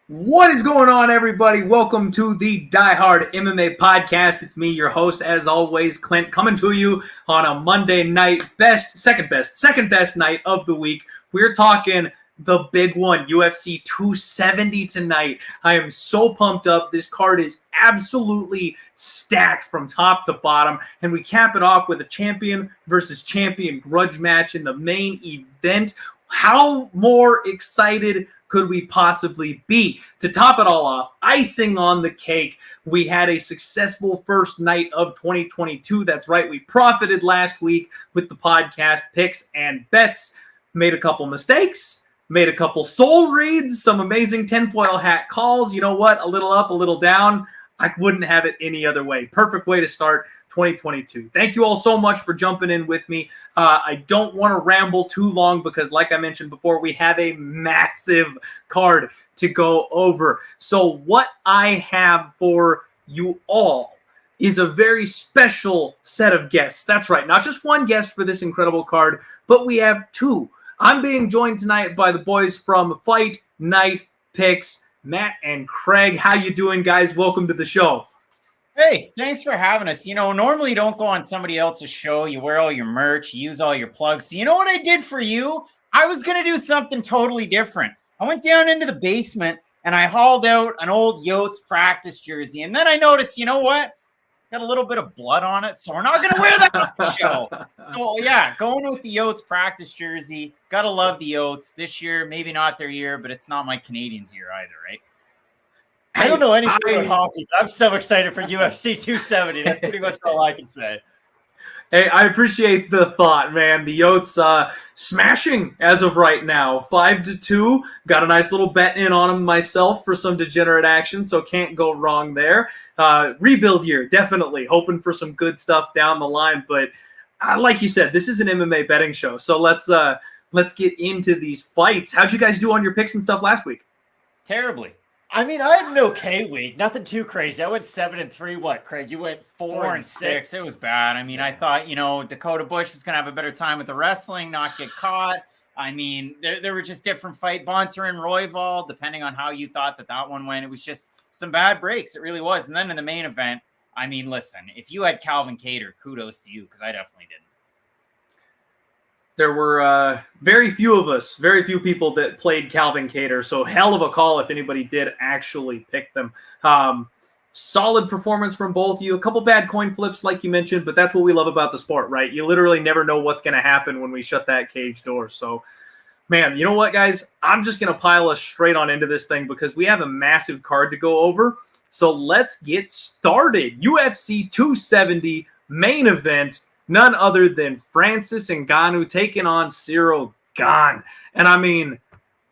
What is going on, everybody? Welcome to the Die Hard MMA podcast. It's me, your host, as always, Clint, coming to you on a Monday night, second best night of the week. We're talking the big one, UFC 270 tonight. I am so pumped up. This card is absolutely stacked from top to bottom, and we cap it off with a champion versus champion grudge match in the main event. How more excited could we possibly be? To top it all off, icing on the cake, we had a successful first night of 2022. That's right, we profited last week with the podcast picks and bets, made a couple mistakes, made a couple soul reads, some amazing tinfoil hat calls. You know what? A little up, a little down. I wouldn't have it any other way. Perfect way to start 2022. Thank you all so much for jumping in with me. I don't want to ramble too long because, like I mentioned before, we have a massive card to go over. So what I have for you all is a very special set of guests. That's right, not just one guest for this incredible card, but we have two. I'm being joined tonight by the boys from Fight Night Picks, Matt and Craig. How you doing, guys? Welcome to the show. Hey, thanks for having us. Normally you don't go on somebody else's show. You wear all your merch, you use all your plugs. So you know what I did for you? I was going to do something totally different. I went down into the basement and I hauled out an old Yotes practice jersey. And then I noticed, you know what? Got a little bit of blood on it. So we're not going to wear that on the show. So yeah, going with the Yotes practice jersey. Got to love the Yotes this year. Maybe not their year, but it's not my Canadians year either, right? I don't know anything about hockey, but I'm so excited for UFC 270. That's pretty much all I can say. Hey, I appreciate the thought, man. The Yotes smashing as of right now, 5-2. Got a nice little bet in on them myself for some degenerate action, so can't go wrong there. Rebuild year, definitely. Hoping for some good stuff down the line, but like you said, this is an MMA betting show, so let's get into these fights. How'd you guys do on your picks and stuff last week? Terribly. I mean, I had an okay week. Nothing too crazy. I went 7-3. What, Craig? You went 4-6. It was bad. I mean, I thought, Dakota Bush was going to have a better time with the wrestling, not get caught. I mean, there were just different fight. Bonter and Royval, depending on how you thought that one went. It was just some bad breaks. It really was. And then in the main event, I mean, listen, if you had Calvin Kattar, kudos to you, because I definitely didn't. There were very few people that played Calvin Kattar, so hell of a call if anybody did actually pick them. Solid performance from both of you. A couple bad coin flips, like you mentioned, but that's what we love about the sport, right? You literally never know what's going to happen when we shut that cage door. So, man, you know what, guys? I'm just going to pile us straight on into this thing because we have a massive card to go over. So let's get started. UFC 270 main event. None other than Francis Ngannou taking on Ciryl Gane. And I mean,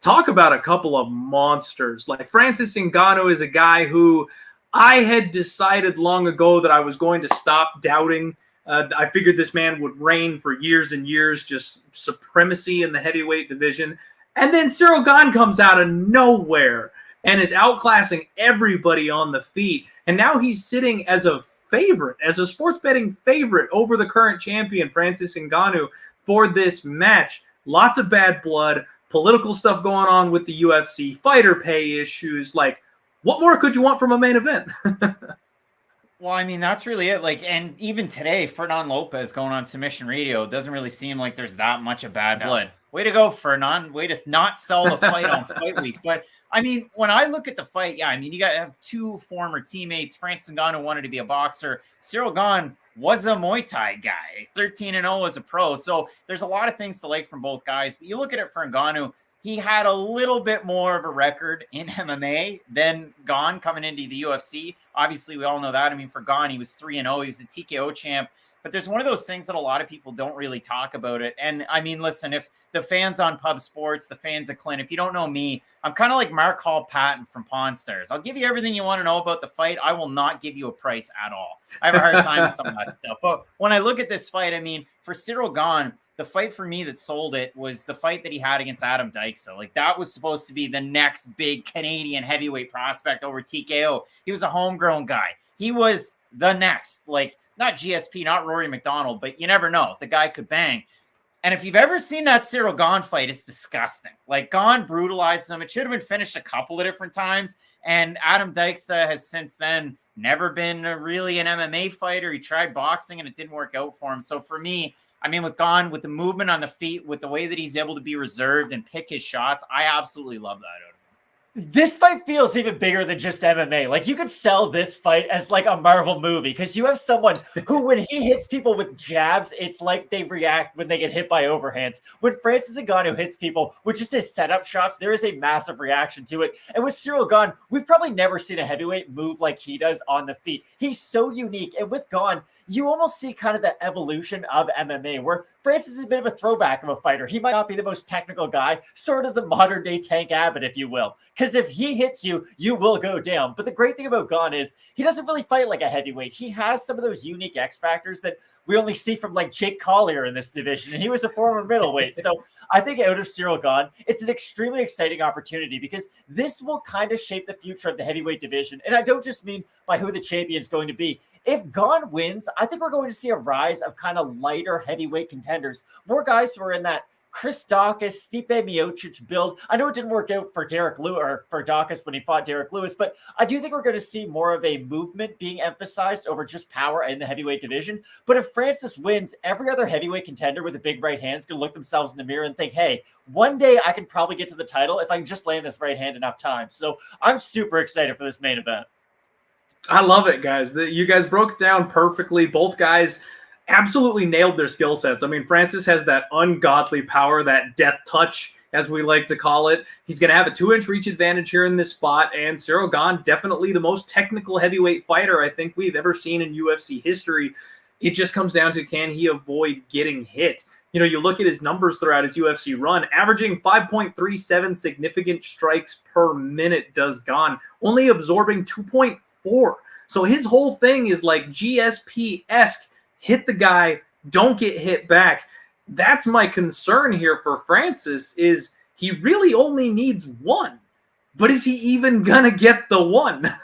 talk about a couple of monsters. Like Francis Ngannou is a guy who I had decided long ago that I was going to stop doubting. I figured this man would reign for years and years, just supremacy in the heavyweight division. And then Ciryl Gane comes out of nowhere and is outclassing everybody on the feet. And now he's sitting as a favorite, as a sports betting favorite over the current champion, Francis Ngannou, for this match. Lots of bad blood, political stuff going on with the UFC, fighter pay issues. Like, what more could you want from a main event? Well, I mean, that's really it. Like, and even today, Fernand Lopez going on Submission Radio, doesn't really seem like there's that much of bad blood. Way to go, Fernand. Way to not sell the fight on Fight Week. But I mean, when I look at the fight, yeah, I mean, you got to have two former teammates. Francis Ngannou wanted to be a boxer. Ciryl Gane was a Muay Thai guy, 13-0 as a pro. So there's a lot of things to like from both guys. But you look at it for Ngannou, he had a little bit more of a record in MMA than Gane coming into the UFC. Obviously, we all know that. I mean, for Gane, he was 3-0. He was the TKO champ. But there's one of those things that a lot of people don't really talk about it. And I mean, listen, if the fans on Pub Sports, the fans of Clint, if you don't know me, I'm kind of like Mark Hall Patton from Pawn Stars. I'll give you everything you want to know about the fight. I will not give you a price at all. I have a hard time with some of that stuff. But when I look at this fight, I mean, for Ciryl Gane, the fight for me that sold it was the fight that he had against Adam Deiveson. Like, that was supposed to be the next big Canadian heavyweight prospect over TKO. He was a homegrown guy. He was the next, like, not GSP, not Rory McDonald, but you never know. The guy could bang. And if you've ever seen that Ciryl Gane fight, it's disgusting. Like, Gane brutalized him. It should have been finished a couple of different times. And Adam Dykstra has since then never been really an MMA fighter. He tried boxing and it didn't work out for him. So for me, I mean, with Gane, with the movement on the feet, with the way that he's able to be reserved and pick his shots, I absolutely love that out of him. This fight feels even bigger than just MMA. Like, you could sell this fight as like a Marvel movie because you have someone who, when he hits people with jabs, it's like they react when they get hit by overhands. When Francis Ngannou hits people with just his setup shots, there is a massive reaction to it. And with Ciryl Gane, we've probably never seen a heavyweight move like he does on the feet. He's so unique. And with Gane, you almost see kind of the evolution of MMA where Francis is a bit of a throwback of a fighter. He might not be the most technical guy, sort of the modern day Tank Abbott, if you will. Because if he hits you, you will go down. But the great thing about Gane is he doesn't really fight like a heavyweight. He has some of those unique X factors that we only see from like Jake Collier in this division. And he was a former middleweight. So I think out of Ciryl Gane, it's an extremely exciting opportunity because this will kind of shape the future of the heavyweight division. And I don't just mean by who the champion is going to be. If Gane wins, I think we're going to see a rise of kind of lighter heavyweight contenders. More guys who are in that Chris Daukaus, Stipe Miocic build. I know it didn't work out for Derek Lewis or for Daukaus when he fought Derek Lewis, but I do think we're going to see more of a movement being emphasized over just power in the heavyweight division. But if Francis wins, every other heavyweight contender with a big right hand is going to look themselves in the mirror and think, hey, one day I can probably get to the title if I can just land this right hand enough times. So I'm super excited for this main event. I love it, guys. You guys broke it down perfectly. Both guys absolutely nailed their skill sets. I mean, Francis has that ungodly power, that death touch, as we like to call it. He's going to have a 2-inch reach advantage here in this spot, and Ciryl Gane, definitely the most technical heavyweight fighter I think we've ever seen in UFC history. It just comes down to, can he avoid getting hit? You know, you look at his numbers throughout his UFC run, averaging 5.37 significant strikes per minute does Gane, only absorbing 2.4. So his whole thing is like GSP-esque. Hit the guy, don't get hit back. That's my concern here for Francis, is he really only needs one. But is he even going to get the one?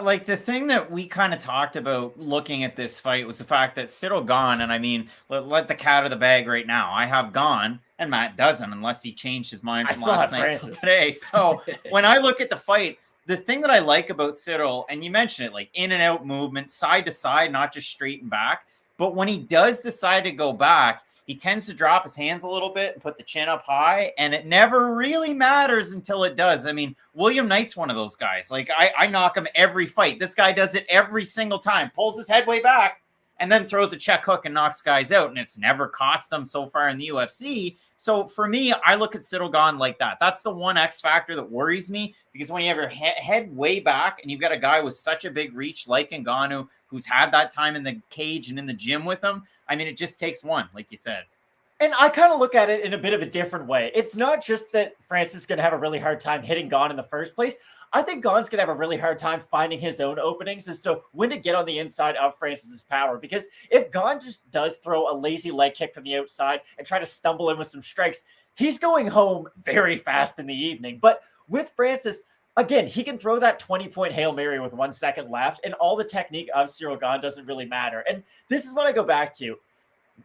Like, the thing that we kind of talked about looking at this fight was the fact that Ciryl Gane, and I mean, let the cat out of the bag right now. I have Gane, and Matt doesn't, unless he changed his mind from last night to today. So when I look at the fight, the thing that I like about Ciryl, and you mentioned it, like in and out movement, side to side, not just straight and back. But when he does decide to go back, he tends to drop his hands a little bit and put the chin up high, and it never really matters until it does. I mean, William Knight's one of those guys. Like, I knock him every fight. This guy does it every single time. Pulls his head way back and then throws a check hook and knocks guys out, and it's never cost them so far in the UFC. So for me, I look at Ciryl Gane like that. That's the one X factor that worries me, because when you have your head way back and you've got a guy with such a big reach like Ngannou, who's had that time in the cage and in the gym with him, I mean, it just takes one, like you said. And I kind of look at it in a bit of a different way. It's not just that Francis is going to have a really hard time hitting Gane in the first place. I think Gane's going to have a really hard time finding his own openings as to when to get on the inside of Francis's power. Because if Gane just does throw a lazy leg kick from the outside and try to stumble in with some strikes, he's going home very fast in the evening. But with Francis, again, he can throw that 20-point Hail Mary with 1 second left, and all the technique of Ciryl Gane doesn't really matter. And this is what I go back to.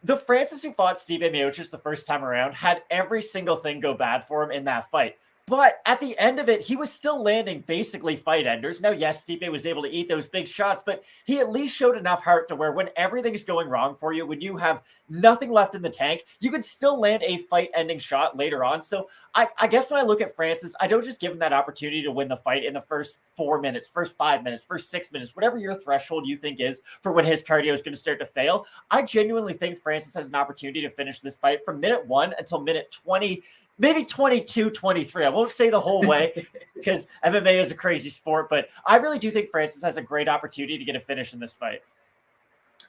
The Francis who fought Stipe Miocic the first time around had every single thing go bad for him in that fight. But at the end of it, he was still landing basically fight enders. Now, yes, Stipe was able to eat those big shots, but he at least showed enough heart to where when everything's going wrong for you, when you have nothing left in the tank, you could still land a fight-ending shot later on. So I guess when I look at Francis, I don't just give him that opportunity to win the fight in the first 4 minutes, first 5 minutes, first 6 minutes, whatever your threshold you think is for when his cardio is going to start to fail. I genuinely think Francis has an opportunity to finish this fight from minute 1 until minute 20, maybe 22, 23. I won't say the whole way because MMA is a crazy sport, but I really do think Francis has a great opportunity to get a finish in this fight.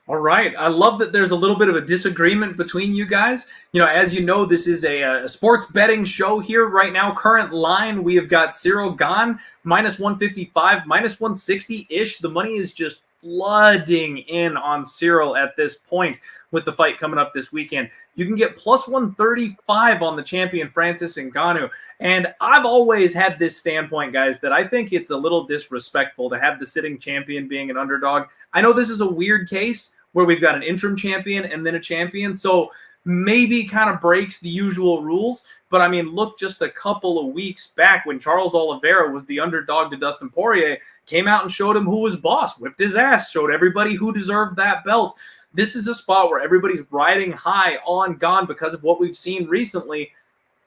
All right. I love that there's a little bit of a disagreement between you guys. You know, as you know, this is a sports betting show here right now. Current line, we have got Ciryl Gane, minus 155, minus 160-ish. The money is just flooding in on Ciryl at this point with the fight coming up this weekend. You can get plus 135 on the champion Francis Ngannou. And I've always had this standpoint, guys, that I think it's a little disrespectful to have the sitting champion being an underdog. I know this is a weird case where we've got an interim champion and then a champion. So maybe kind of breaks the usual rules. But I mean, look, just a couple of weeks back when Charles Oliveira was the underdog to Dustin Poirier, came out and showed him who was boss, whipped his ass, showed everybody who deserved that belt. This is a spot where everybody's riding high on Gane because of what we've seen recently.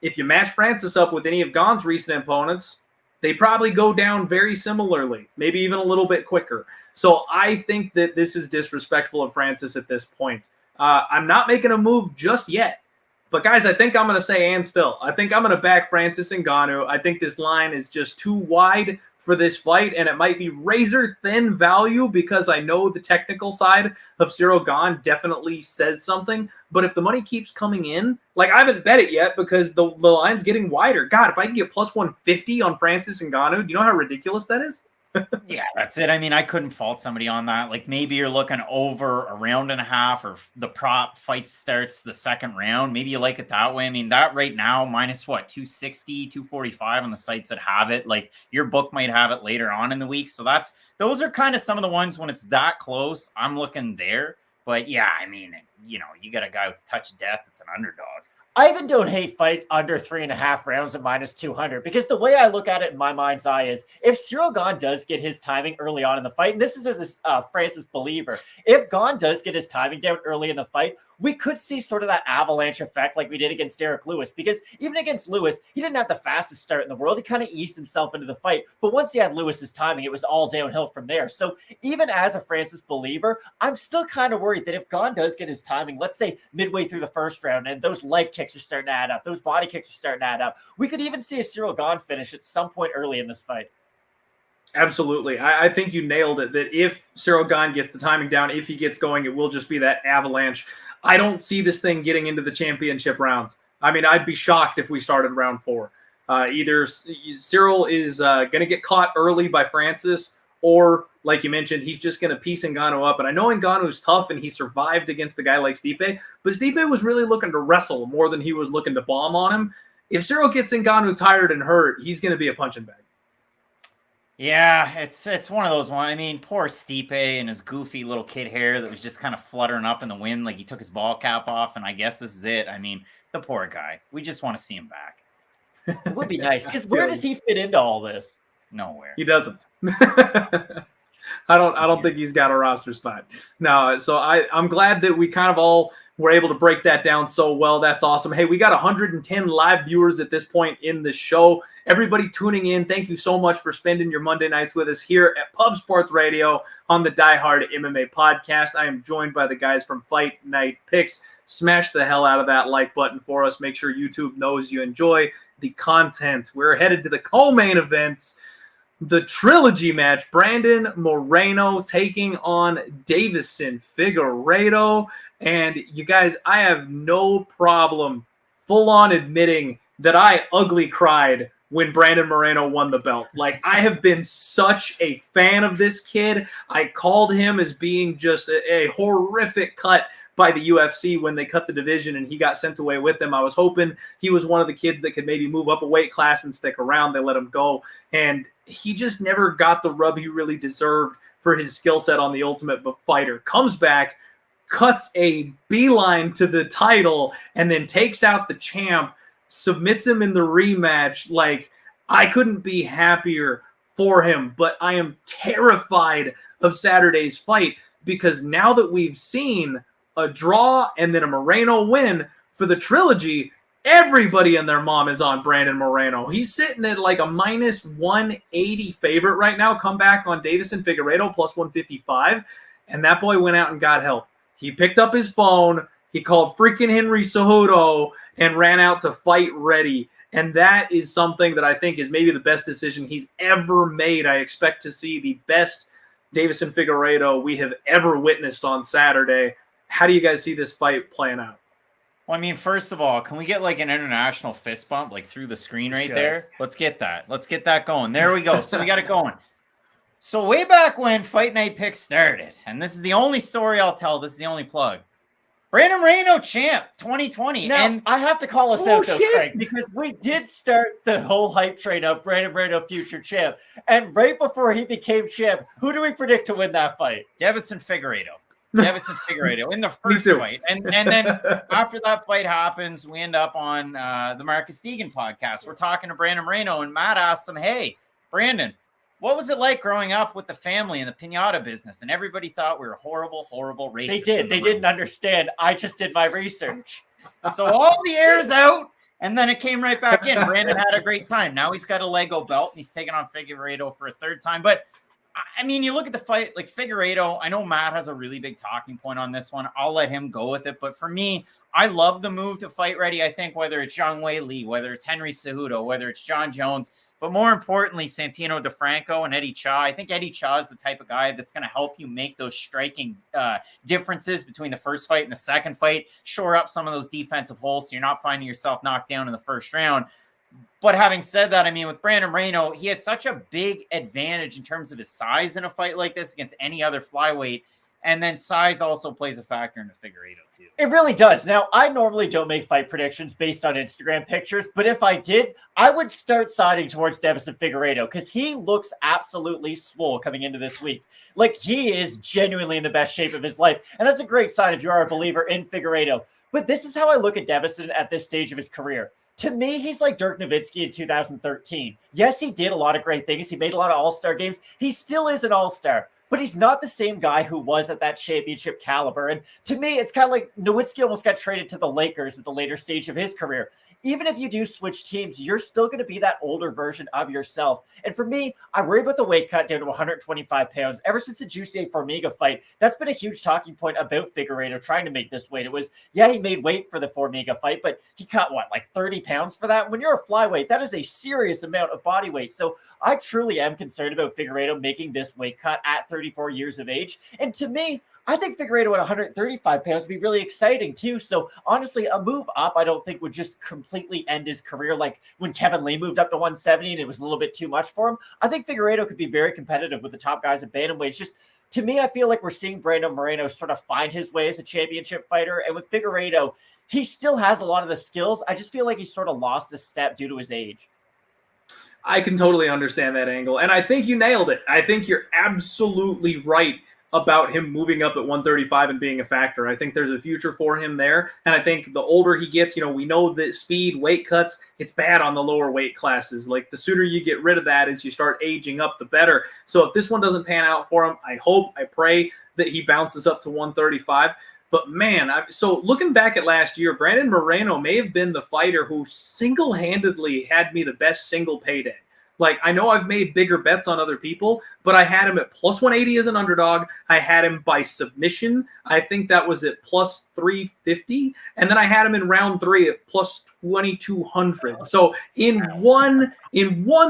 If you match Francis up with any of Gane's recent opponents, they probably go down very similarly, maybe even a little bit quicker. So I think that this is disrespectful of Francis at this point. I'm not making a move just yet. But guys, I think I'm going to say and still. I think I'm going to back Francis Ngannou. I think this line is just too wide for this fight, and it might be razor-thin value because I know the technical side of Ciryl Gane definitely says something. But if the money keeps coming in, like I haven't bet it yet because the line's getting wider. God, if I can get plus 150 on Francis Ngannou, do you know how ridiculous that is? Yeah, that's it. I mean, I couldn't fault somebody on that. Like maybe you're looking over a round and a half, or the prop fight starts the second round. Maybe you like it that way. I mean, that right now, minus what, 260, 245 on the sites that have it. Like your book might have it later on in the week. So those are kind of some of the ones when it's that close, I'm looking there. But yeah, I mean, you know, you got a guy with a touch of death that's an underdog. I even don't hate fight under 3.5 rounds at minus 200 because the way I look at it in my mind's eye is if Ciryl Gane does get his timing early on in the fight, and this is as a Francis believer, if Gane does get his timing down early in the fight, we could see sort of that avalanche effect like we did against Derek Lewis, because even against Lewis, he didn't have the fastest start in the world. He kind of eased himself into the fight. But once he had Lewis's timing, it was all downhill from there. So even as a Francis believer, I'm still kind of worried that if Gane does get his timing, let's say midway through the first round, and those leg kicks are starting to add up, those body kicks are starting to add up, we could even see a Ciryl Gane finish at some point early in this fight. Absolutely. I think you nailed it, that if Ciryl Gane gets the timing down, if he gets going, it will just be that avalanche. I don't see this thing getting into the championship rounds. I mean, I'd be shocked if we started round 4. Either Ciryl is going to get caught early by Francis, or, like you mentioned, he's just going to piece Ngannou up. And I know Ngannou's tough, and he survived against a guy like Stipe, but Stipe was really looking to wrestle more than he was looking to bomb on him. If Ciryl gets Ngannou tired and hurt, he's going to be a punching bag. Yeah, it's one of those ones. I mean, poor Stipe and his goofy little kid hair that was just kind of fluttering up in the wind like he took his ball cap off, and I guess this is it. I mean, the poor guy. We just want to see him back. It would be nice, because where does he fit into all this? Nowhere. He doesn't. I don't think he's got a roster spot. No, so I'm glad that we kind of all were able to break that down so well. That's awesome. Hey, we got 110 live viewers at this point in the show. Everybody tuning in, thank you so much for spending your Monday nights with us here at Pub Sports Radio on the Die Hard MMA podcast. I am joined by the guys from Fight Night Picks. Smash the hell out of that like button for us. Make sure YouTube knows you enjoy the content. We're headed to the co-main events. The trilogy match, Brandon Moreno taking on Deiveson Figueiredo. And you guys, I have no problem full-on admitting that I ugly cried when Brandon Moreno won the belt. Like, I have been such a fan of this kid. I called him as being just a horrific cut by the UFC when they cut the division and he got sent away with them. I was hoping he was one of the kids that could maybe move up a weight class and stick around. They let him go. And he just never got the rub he really deserved for his skill set on the Ultimate Fighter. Comes back, cuts a beeline to the title, and then takes out the champ, submits him in the rematch. Like, I couldn't be happier for him, but I am terrified of Saturday's fight because now that we've seen a draw and then a Moreno win for the trilogy, everybody and their mom is on Brandon Moreno. He's sitting at like a minus 180 favorite right now. Come back on Deiveson Figueiredo plus 155. And that boy went out and got help. He picked up his phone. He called freaking Henry Cejudo and ran out to fight ready. And that is something that I think is maybe the best decision he's ever made. I expect to see the best Deiveson Figueiredo we have ever witnessed on Saturday. How do you guys see this fight playing out? Well, I mean, first of all, can we get like an international fist bump like through the screen right there? Let's get that. Let's get that going. There we go. So we got it going. So way back when Fight Night Picks started, and this is the only story I'll tell. This is the only plug. Brandon Moreno champ 2020. Now, and I have to call us out, though, Craig, because we did start the whole hype train of Brandon Moreno future champ. And right before he became champ, who do we predict to win that fight? Deiveson Figueiredo. Deiveson Figueiredo in the first fight. And then after that fight happens, we end up on the Marcus Deegan podcast. We're talking to Brandon Moreno, and Matt asked him, hey, Brandon, what was it like growing up with the family in the pinata business? And everybody thought we were horrible, horrible racists. They didn't understand. I just did my research. So all the air's out, and then it came right back in. Brandon had a great time. Now he's got a Lego belt, and he's taking on Figueiredo for a third time. But I mean, you look at the fight, like Figueiredo, I know Matt has a really big talking point on this one. I'll let him go with it. But for me, I love the move to fight ready. I think whether it's Zhang Wei Li, whether it's Henry Cejudo, whether it's John Jones, but more importantly, Santino DeFranco and Eddie Cha. I think Eddie Cha is the type of guy that's going to help you make those striking differences between the first fight and the second fight, shore up some of those defensive holes so you're not finding yourself knocked down in the first round. But having said that, I mean, with Brandon Moreno, he has such a big advantage in terms of his size in a fight like this against any other flyweight. And then size also plays a factor in the Figueiredo too. It really does. Now, I normally don't make fight predictions based on Instagram pictures, but if I did, I would start siding towards Deiveson Figueiredo because he looks absolutely swole coming into this week. Like, he is genuinely in the best shape of his life. And that's a great sign if you are a believer in Figueiredo. But this is how I look at Deiveson at this stage of his career. To me, he's like Dirk Nowitzki in 2013. Yes, he did a lot of great things. He made a lot of all-star games. He still is an all-star. But he's not the same guy who was at that championship caliber. And to me, it's kind of like Nowitzki almost got traded to the Lakers at the later stage of his career. Even if you do switch teams, you're still going to be that older version of yourself. And for me, I worry about the weight cut down to 125 pounds. Ever since the Jussier Formiga fight, that's been a huge talking point about Figueiredo trying to make this weight. It was, yeah, he made weight for the Formiga fight, but he cut, like 30 pounds for that? When you're a flyweight, that is a serious amount of body weight. So I truly am concerned about Figueiredo making this weight cut at 34 years of age. And to me, I think Figueiredo at 135 pounds would be really exciting too. So honestly, a move up, I don't think would just completely end his career. Like when Kevin Lee moved up to 170 and it was a little bit too much for him. I think Figueiredo could be very competitive with the top guys at bantamweight. It's just, to me, I feel like we're seeing Brandon Moreno sort of find his way as a championship fighter. And with Figueiredo, he still has a lot of the skills. I just feel like he's sort of lost a step due to his age. I can totally understand that angle. And I think you nailed it. I think you're absolutely right about him moving up at 135 and being a factor. I think there's a future for him there. And I think the older he gets, we know that speed, weight cuts, it's bad on the lower weight classes. Like the sooner you get rid of that as you start aging up, the better. So if this one doesn't pan out for him, I pray that he bounces up to 135. But man, so looking back at last year, Brandon Moreno may have been the fighter who single-handedly had me the best single payday. Like, I know I've made bigger bets on other people, but I had him at plus 180 as an underdog. I had him by submission. I think that was at plus 350. And then I had him in round 3 at plus 2,200. So in one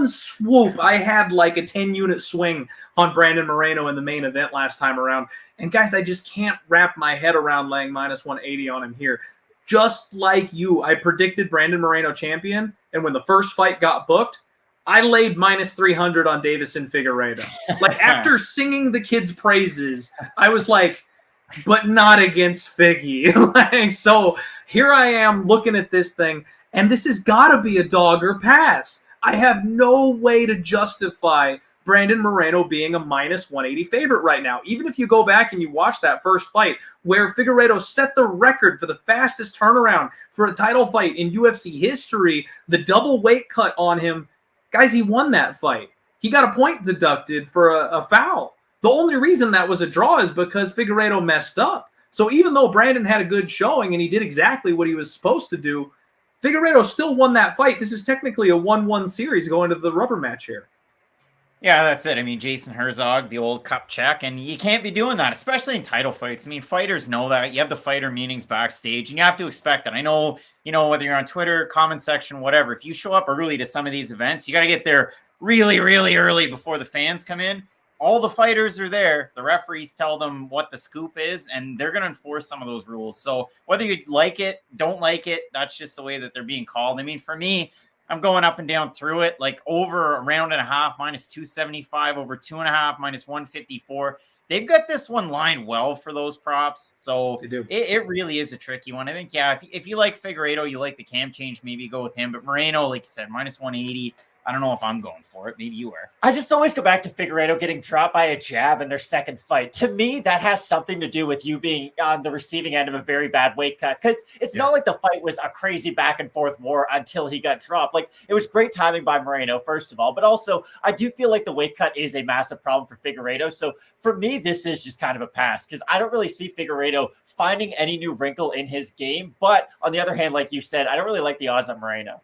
swoop, I had like a 10-unit swing on Brandon Moreno in the main event last time around. And guys, I just can't wrap my head around laying minus 180 on him here. Just like you, I predicted Brandon Moreno champion. And when the first fight got booked, I laid minus 300 on Deiveson Figueiredo. Like, after singing the kid's praises, I was like, but not against Figgy. So here I am looking at this thing, and this has got to be a dog or pass. I have no way to justify Brandon Moreno being a minus 180 favorite right now. Even if you go back and you watch that first fight where Figueiredo set the record for the fastest turnaround for a title fight in UFC history, the double weight cut on him, guys, he won that fight. He got a point deducted for a foul. The only reason that was a draw is because Figueiredo messed up. So even though Brandon had a good showing and he did exactly what he was supposed to do, Figueiredo still won that fight. This is technically a 1-1 series going to the rubber match here. Yeah, that's it. I mean, Jason Herzog, the old cup check, and you can't be doing that, especially in title fights. I mean, fighters know that. You have the fighter meetings backstage, and you have to expect it. I know, whether you're on Twitter, comment section, whatever, if you show up early to some of these events, you got to get there really, really early before the fans come in. All the fighters are there. The referees tell them what the scoop is, and they're going to enforce some of those rules. So whether you like it, don't like it, that's just the way that they're being called. I mean, for me, I'm going up and down through it, like over a round and a half, minus 275, over 2.5, minus 154. They've got this one lined well for those props. So it really is a tricky one. I think, yeah, if you like Figueiredo, you like the cam change, maybe go with him. But Moreno, like you said, minus 180. I don't know if I'm going for it. Maybe you are. I just always go back to Figueiredo getting dropped by a jab in their second fight. To me, that has something to do with you being on the receiving end of a very bad weight cut, because it's not like the fight was a crazy back and forth war until he got dropped. Like, it was great timing by Moreno, first of all, but also I do feel like the weight cut is a massive problem for Figueiredo. So for me, this is just kind of a pass, because I don't really see Figueiredo finding any new wrinkle in his game. But on the other hand, like you said, I don't really like the odds on Moreno.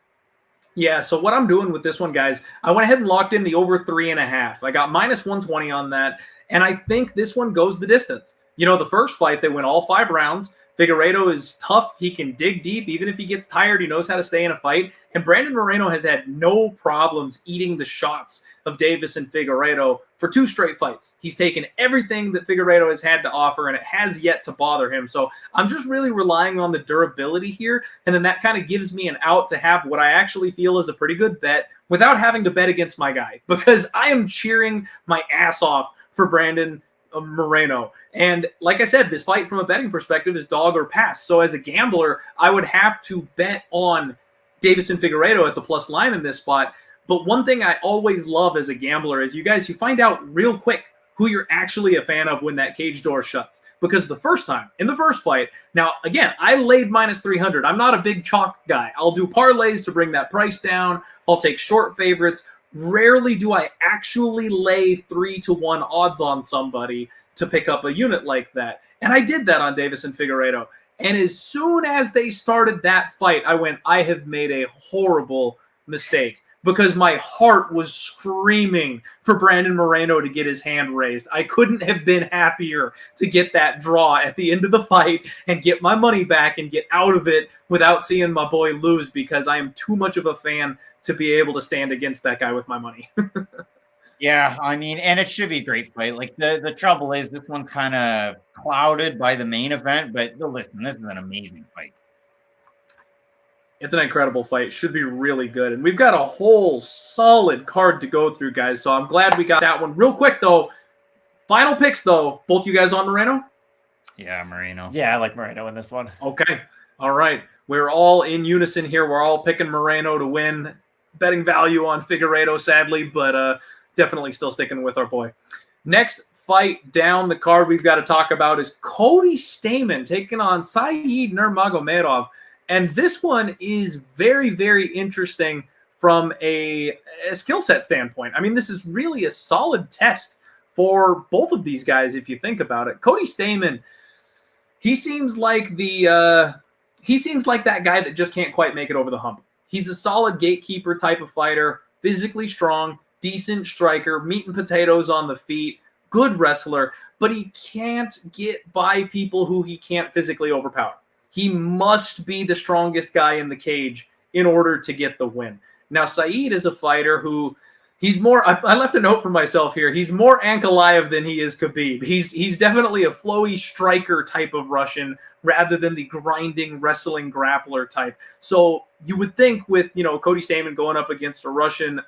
Yeah, so what I'm doing with this one, guys, I went ahead and locked in the over 3.5. I got minus 120 on that, and I think this one goes the distance. You know, the first fight, they went all 5 rounds. Figueiredo is tough. He can dig deep. Even if he gets tired, he knows how to stay in a fight. And Brandon Moreno has had no problems eating the shots of Deiveson and Figueiredo for 2 straight fights. He's taken everything that Figueiredo has had to offer, and it has yet to bother him. So I'm just really relying on the durability here, and then that kind of gives me an out to have what I actually feel is a pretty good bet without having to bet against my guy, because I am cheering my ass off for Brandon Moreno. And like I said, this fight from a betting perspective is dog or pass. So as a gambler, I would have to bet on Deiveson Figueiredo at the plus line in this spot. But one thing I always love as a gambler is you find out real quick who you're actually a fan of when that cage door shuts. Because the first time, in the first fight, now, again, I laid minus 300. I'm not a big chalk guy. I'll do parlays to bring that price down. I'll take short favorites. Rarely do I actually lay 3-1 odds on somebody to pick up a unit like that. And I did that on Deiveson Figueiredo. And as soon as they started that fight, I went, I have made a horrible mistake, because my heart was screaming for Brandon Moreno to get his hand raised. I couldn't have been happier to get that draw at the end of the fight and get my money back and get out of it without seeing my boy lose, because I am too much of a fan to be able to stand against that guy with my money. Yeah, I mean, and it should be a great fight. Like, the trouble is this one's kind of clouded by the main event, but listen, this is an amazing fight. It's an incredible fight. Should be really good. And we've got a whole solid card to go through, guys. So I'm glad we got that one. Real quick, though, final picks, though. Both you guys on Moreno? Yeah, Moreno. Yeah, I like Moreno in this one. Okay. All right. We're all in unison here. We're all picking Moreno to win. Betting value on Figueiredo, sadly, but definitely still sticking with our boy. Next fight down the card we've got to talk about is Cody Stamann taking on Saeed Nurmagomedov. And this one is very, very interesting from a skill set standpoint. I mean, this is really a solid test for both of these guys, if you think about it. Cody Stamann, he seems like that guy that just can't quite make it over the hump. He's a solid gatekeeper type of fighter, physically strong, decent striker, meat and potatoes on the feet, good wrestler, but he can't get by people who he can't physically overpower. He must be the strongest guy in the cage in order to get the win. Now, Saeed is a fighter who he's more, I left a note for myself here. He's more Ankalaev than he is Khabib. He's definitely a flowy striker type of Russian rather than the grinding wrestling grappler type. So you would think with, Cody Stamann going up against a Russian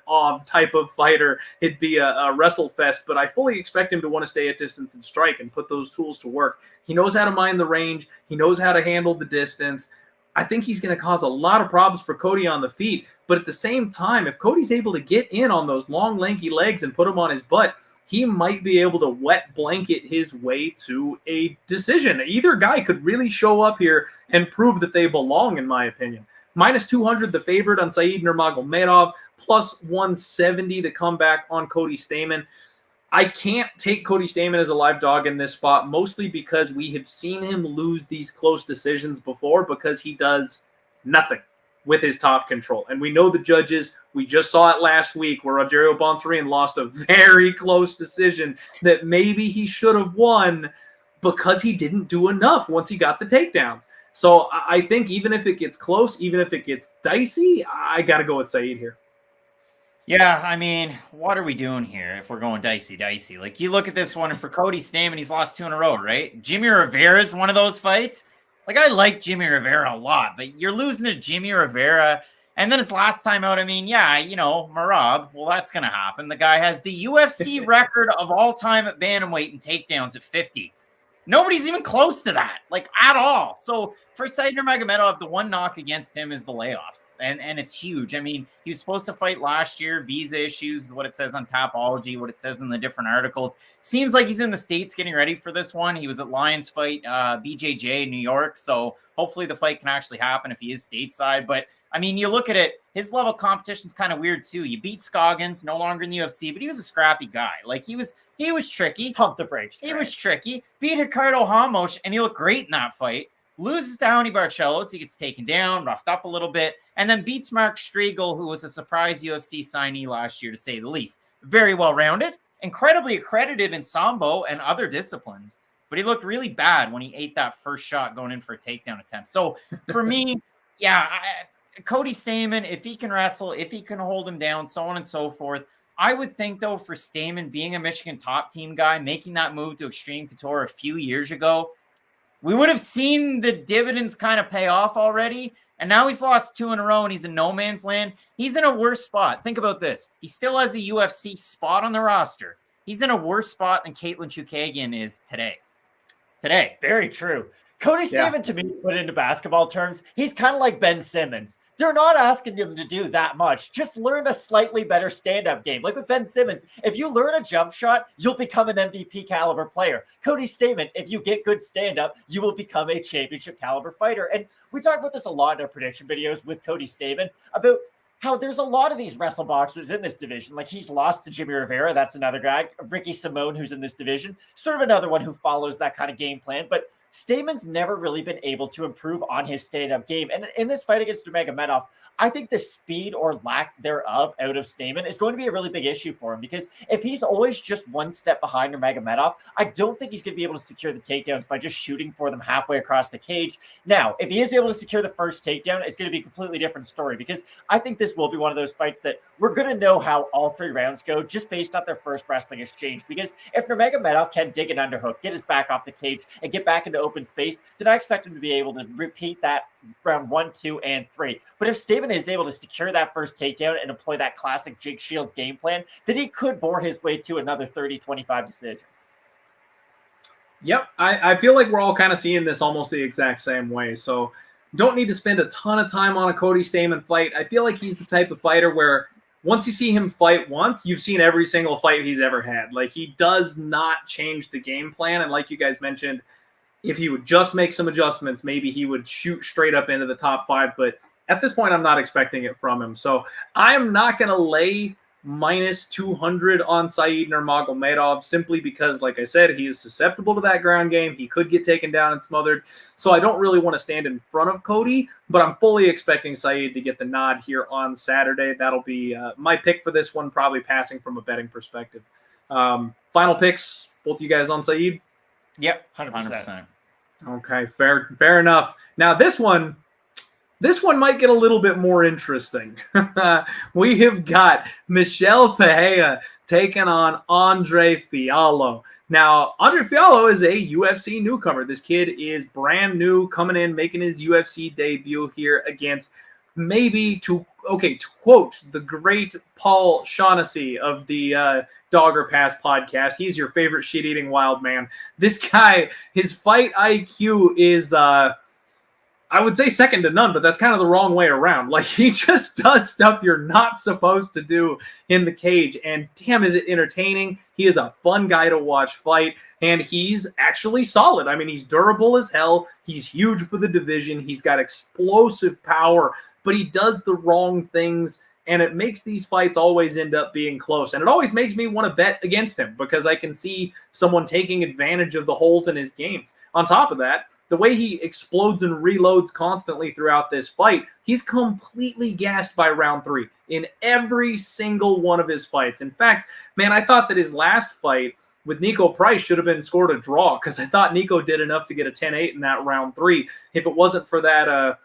type of fighter, it'd be a wrestle fest, but I fully expect him to want to stay at distance and strike and put those tools to work. He knows how to mind the range. He knows how to handle the distance. I think he's going to cause a lot of problems for Cody on the feet. But at the same time, if Cody's able to get in on those long, lanky legs and put him on his butt, he might be able to wet blanket his way to a decision. Either guy could really show up here and prove that they belong, in my opinion. Minus 200, the favorite on Saeed Nurmagomedov. Plus 170, the comeback on Cody Stamann. I can't take Cody Stamann as a live dog in this spot, mostly because we have seen him lose these close decisions before because he does nothing with his top control. And we know the judges. We just saw it last week where Rogerio Bontorin lost a very close decision that maybe he should have won because he didn't do enough once he got the takedowns. So I think even if it gets close, even if it gets dicey, I got to go with Saeed here. Yeah, I mean, what are we doing here if we're going dicey? Like, you look at this one, and for Cody Stamann, he's lost 2 in a row, right? Jimmy Rivera is one of those fights. Like, I like Jimmy Rivera a lot, but you're losing to Jimmy Rivera. And then his last time out, I mean, yeah, Marab, well, that's going to happen. The guy has the UFC record of all time at bantamweight and takedowns at 50. Nobody's even close to that, like at all. So for Said Nurmagomedov, the one knock against him is the layoffs, and it's huge. I mean, he was supposed to fight last year, visa issues, what it says on Tapology, what it says in the different articles. Seems like he's in the States getting ready for this one. He was at Lions Fight, BJJ, New York, so hopefully the fight can actually happen if he is stateside. But I mean, you look at it, his level of competition is kind of weird too. You beat Scoggins, no longer in the UFC, but he was a scrappy guy. Like he was tricky. Pump the brakes. He was tricky. Beat Ricardo Ramos, and he looked great in that fight. Loses to Raoni Barcelos. He gets taken down, roughed up a little bit, and then beats Mark Striegel, who was a surprise UFC signee last year, to say the least. Very well-rounded, incredibly accredited in Sambo and other disciplines, but he looked really bad when he ate that first shot going in for a takedown attempt. So for me, yeah, Cody Stamann, if he can wrestle, if he can hold him down, so on and so forth. I would think, though, for Stamann being a Michigan top team guy, making that move to Extreme Couture a few years ago, we would have seen the dividends kind of pay off already. And now he's lost 2 in a row and he's in no man's land. He's in a worse spot. Think about this. He still has a UFC spot on the roster. He's in a worse spot than Caitlin Chukagian is today. Very true. Cody Stamann, to me, put into basketball terms, he's kind of like Ben Simmons. They're not asking him to do that much. Just learn a slightly better stand-up game. Like with Ben Simmons, if you learn a jump shot, you'll become an MVP caliber player. Cody Stamann, if you get good stand-up, you will become a championship caliber fighter. And we talk about this a lot in our prediction videos with Cody Stamann about how there's a lot of these wrestle boxers in this division. Like he's lost to Jimmy Rivera. That's another guy. Ricky Simone, who's in this division. Sort of another one who follows that kind of game plan. But Stamann's never really been able to improve on his stand-up game. And in this fight against Nurmagomedov, I think the speed or lack thereof out of Stamann is going to be a really big issue for him, because if he's always just one step behind Nurmagomedov, I don't think he's going to be able to secure the takedowns by just shooting for them halfway across the cage. Now, if he is able to secure the first takedown, it's going to be a completely different story, because I think this will be one of those fights that we're going to know how all 3 rounds go just based on their first wrestling exchange. Because if Nurmagomedov can dig an underhook, get his back off the cage, and get back into open space, then I expect him to be able to repeat that round 1, 2, and 3. But if Stamann is able to secure that first takedown and employ that classic Jake Shields game plan, then he could bore his way to another 30-25 decision. Yep, I feel like we're all kind of seeing this almost the exact same way. So don't need to spend a ton of time on a Cody Stamann fight. I feel like he's the type of fighter where once you see him fight once, you've seen every single fight he's ever had. Like, he does not change the game plan. And like you guys mentioned, if he would just make some adjustments, maybe he would shoot straight up into the top 5. But at this point, I'm not expecting it from him. So I'm not going to lay minus 200 on Said Nurmagomedov simply because, like I said, he is susceptible to that ground game. He could get taken down and smothered. So I don't really want to stand in front of Cody, but I'm fully expecting Said to get the nod here on Saturday. That'll be my pick for this one, probably passing from a betting perspective. Final picks, both you guys on Said? Yep, 100%. Okay, fair enough. Now this one might get a little bit more interesting. We have got Michel Pereira taking on Andre Fialho. Now, Andre Fialho is a UFC newcomer. This kid is brand new, coming in, making his UFC debut here against to quote the great Paul Shaughnessy of the Dogger Pass podcast. He's your favorite shit-eating wild man. This guy, his fight IQ is, I would say second to none, but that's kind of the wrong way around. Like, he just does stuff you're not supposed to do in the cage, and damn, is it entertaining. He is a fun guy to watch fight, and he's actually solid. I mean, he's durable as hell. He's huge for the division. He's got explosive power, but he does the wrong things, and it makes these fights always end up being close. And it always makes me want to bet against him because I can see someone taking advantage of the holes in his games. On top of that, the way he explodes and reloads constantly throughout this fight, he's completely gassed by round 3 in every single one of his fights. In fact, man, I thought that his last fight with Nico Price should have been scored a draw because I thought Nico did enough to get a 10-8 in that round 3. If it wasn't for that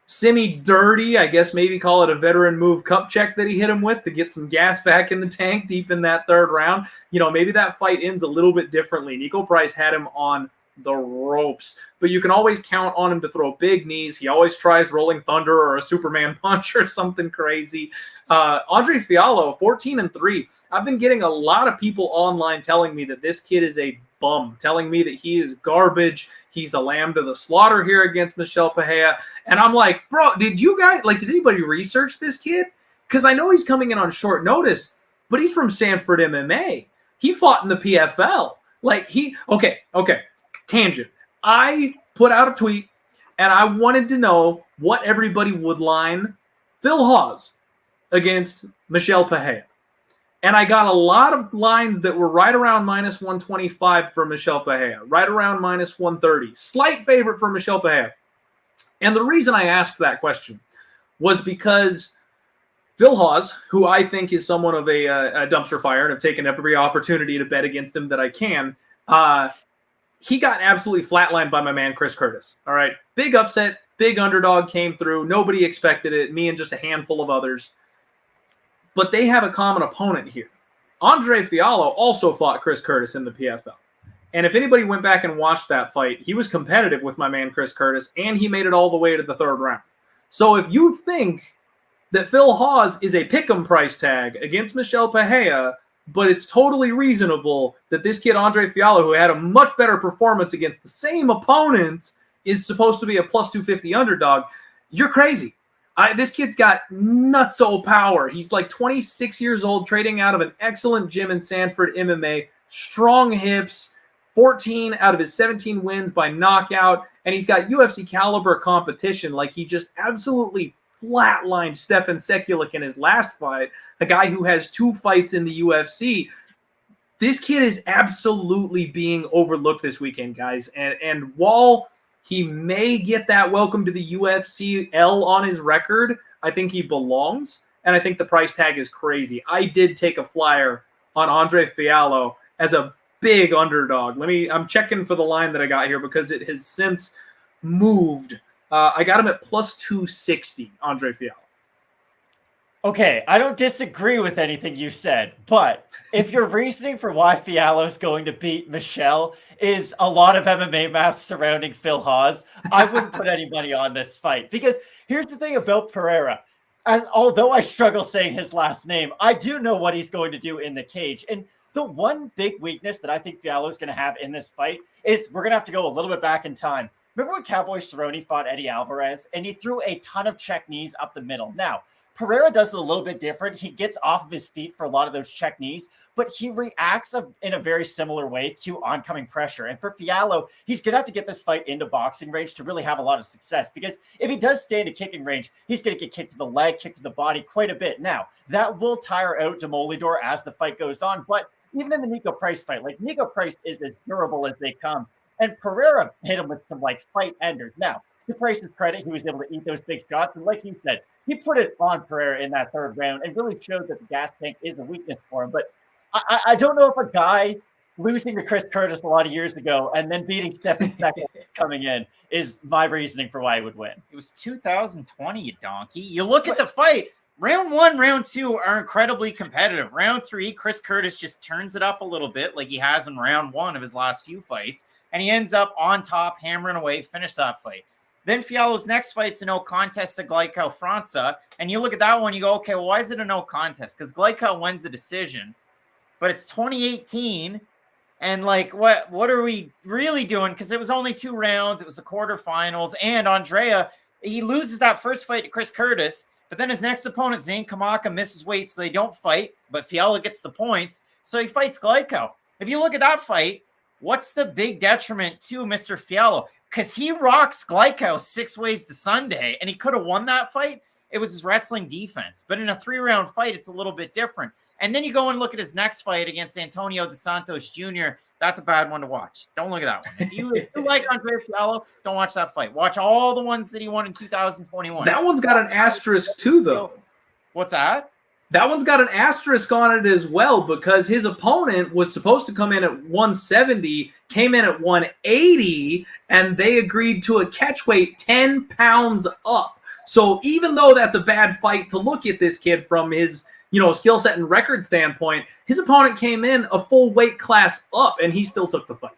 semi-dirty, I guess maybe call it a veteran move cup check that he hit him with to get some gas back in the tank deep in that 3rd round, maybe that fight ends a little bit differently. Nico Price had him on the ropes. But you can always count on him to throw big knees. He always tries rolling thunder or a Superman punch or something crazy. Andre Fialho, 14-3. I've been getting a lot of people online telling me that this kid is a bum, telling me that he is garbage. He's a lamb to the slaughter here against Michel Pereira. And I'm like, bro, did anybody research this kid? Because I know he's coming in on short notice, but he's from Sanford MMA. He fought in the PFL. Tangent. I put out a tweet, and I wanted to know what everybody would line Phil Hawes against Michel Pereira. And I got a lot of lines that were right around minus 125 for Michel Pereira, right around minus 130. Slight favorite for Michel Pereira. And the reason I asked that question was because Phil Hawes, who I think is somewhat of a dumpster fire and have taken every opportunity to bet against him that I can, he got absolutely flatlined by my man Chris Curtis. All right, big upset, big underdog came through. Nobody expected it, me and just a handful of others. But they have a common opponent here. Andre Fialho also fought Chris Curtis in the PFL. And if anybody went back and watched that fight, he was competitive with my man Chris Curtis, and he made it all the way to the third round. So if you think that Phil Hawes is a pick'em price tag against Michel Pereira, but it's totally reasonable that this kid, Andre Fialho, who had a much better performance against the same opponents, is supposed to be a plus 250 underdog, you're crazy. This kid's got nutso power. He's like 26 years old, trading out of an excellent gym in Sanford MMA, strong hips, 14 out of his 17 wins by knockout, and he's got UFC caliber competition. Like, he just absolutely flatlined Stefan Sekulik in his last fight, a guy who has 2 fights in the UFC. This kid is absolutely being overlooked this weekend, guys. And while he may get that welcome to the UFC L on his record, I think he belongs, and I think the price tag is crazy. I did take a flyer on Andre Fialho as a big underdog. I'm checking for the line that I got here because it has since moved. I got him at plus 260, Andre Fialho. Okay, I don't disagree with anything you said, but if your reasoning for why Fialho is going to beat Michel is a lot of MMA math surrounding Phil Hawes, I wouldn't put any money on this fight. Because here's the thing about Pereira. Although I struggle saying his last name, I do know what he's going to do in the cage. And the one big weakness that I think Fialho is going to have in this fight is we're going to have to go a little bit back in time. Remember when Cowboy Cerrone fought Eddie Alvarez and he threw a ton of check knees up the middle? Now, Pereira does it a little bit different. He gets off of his feet for a lot of those check knees, but he reacts in a very similar way to oncoming pressure. And for Fialho, he's going to have to get this fight into boxing range to really have a lot of success, because if he does stay into kicking range, he's going to get kicked to the leg, kicked to the body quite a bit. Now, that will tire out Demopoulos as the fight goes on, but even in the Nico Price fight, like, Nico Price is as durable as they come. And Pereira hit him with some fight enders. Now, to Price's credit, he was able to eat those big shots. And like you said, he put it on Pereira in that third round and really showed that the gas tank is a weakness for him. But I don't know if a guy losing to Chris Curtis a lot of years ago and then beating Stefan Sekulik coming in is my reasoning for why he would win. It was 2020, you donkey. You look at the fight. Round 1, round 2 are incredibly competitive. Round 3, Chris Curtis just turns it up a little bit like he has in round 1 of his last few fights. And he ends up on top, hammering away, finish that fight. Then Fialho's next fight's a no contest to Gleico França. And you look at that one, you go, okay, well, why is it a no contest? Because Gleico wins the decision. But it's 2018. And, what are we really doing? Because it was only 2 rounds. It was the quarterfinals. And Andrea, he loses that first fight to Chris Curtis. But then his next opponent, Zane Kamaka, misses weight, so they don't fight. But Fialho gets the points. So he fights Gleico. If you look at that fight, what's the big detriment to Mr. Fialho? Because he rocks Gleico 6 ways to Sunday, and he could have won that fight. It was his wrestling defense. But in a 3-round fight, it's a little bit different. And then you go and look at his next fight against Antonio dos Santos Jr. That's a bad one to watch. Don't look at that one. If you like Andre Fialho, don't watch that fight. Watch all the ones that he won in 2021. That one's got an asterisk too, though. What's that? That one's got an asterisk on it as well, because his opponent was supposed to come in at 170, came in at 180, and they agreed to a catch weight 10 pounds up. So even though that's a bad fight to look at this kid from his, skill set and record standpoint, his opponent came in a full weight class up, and he still took the fight.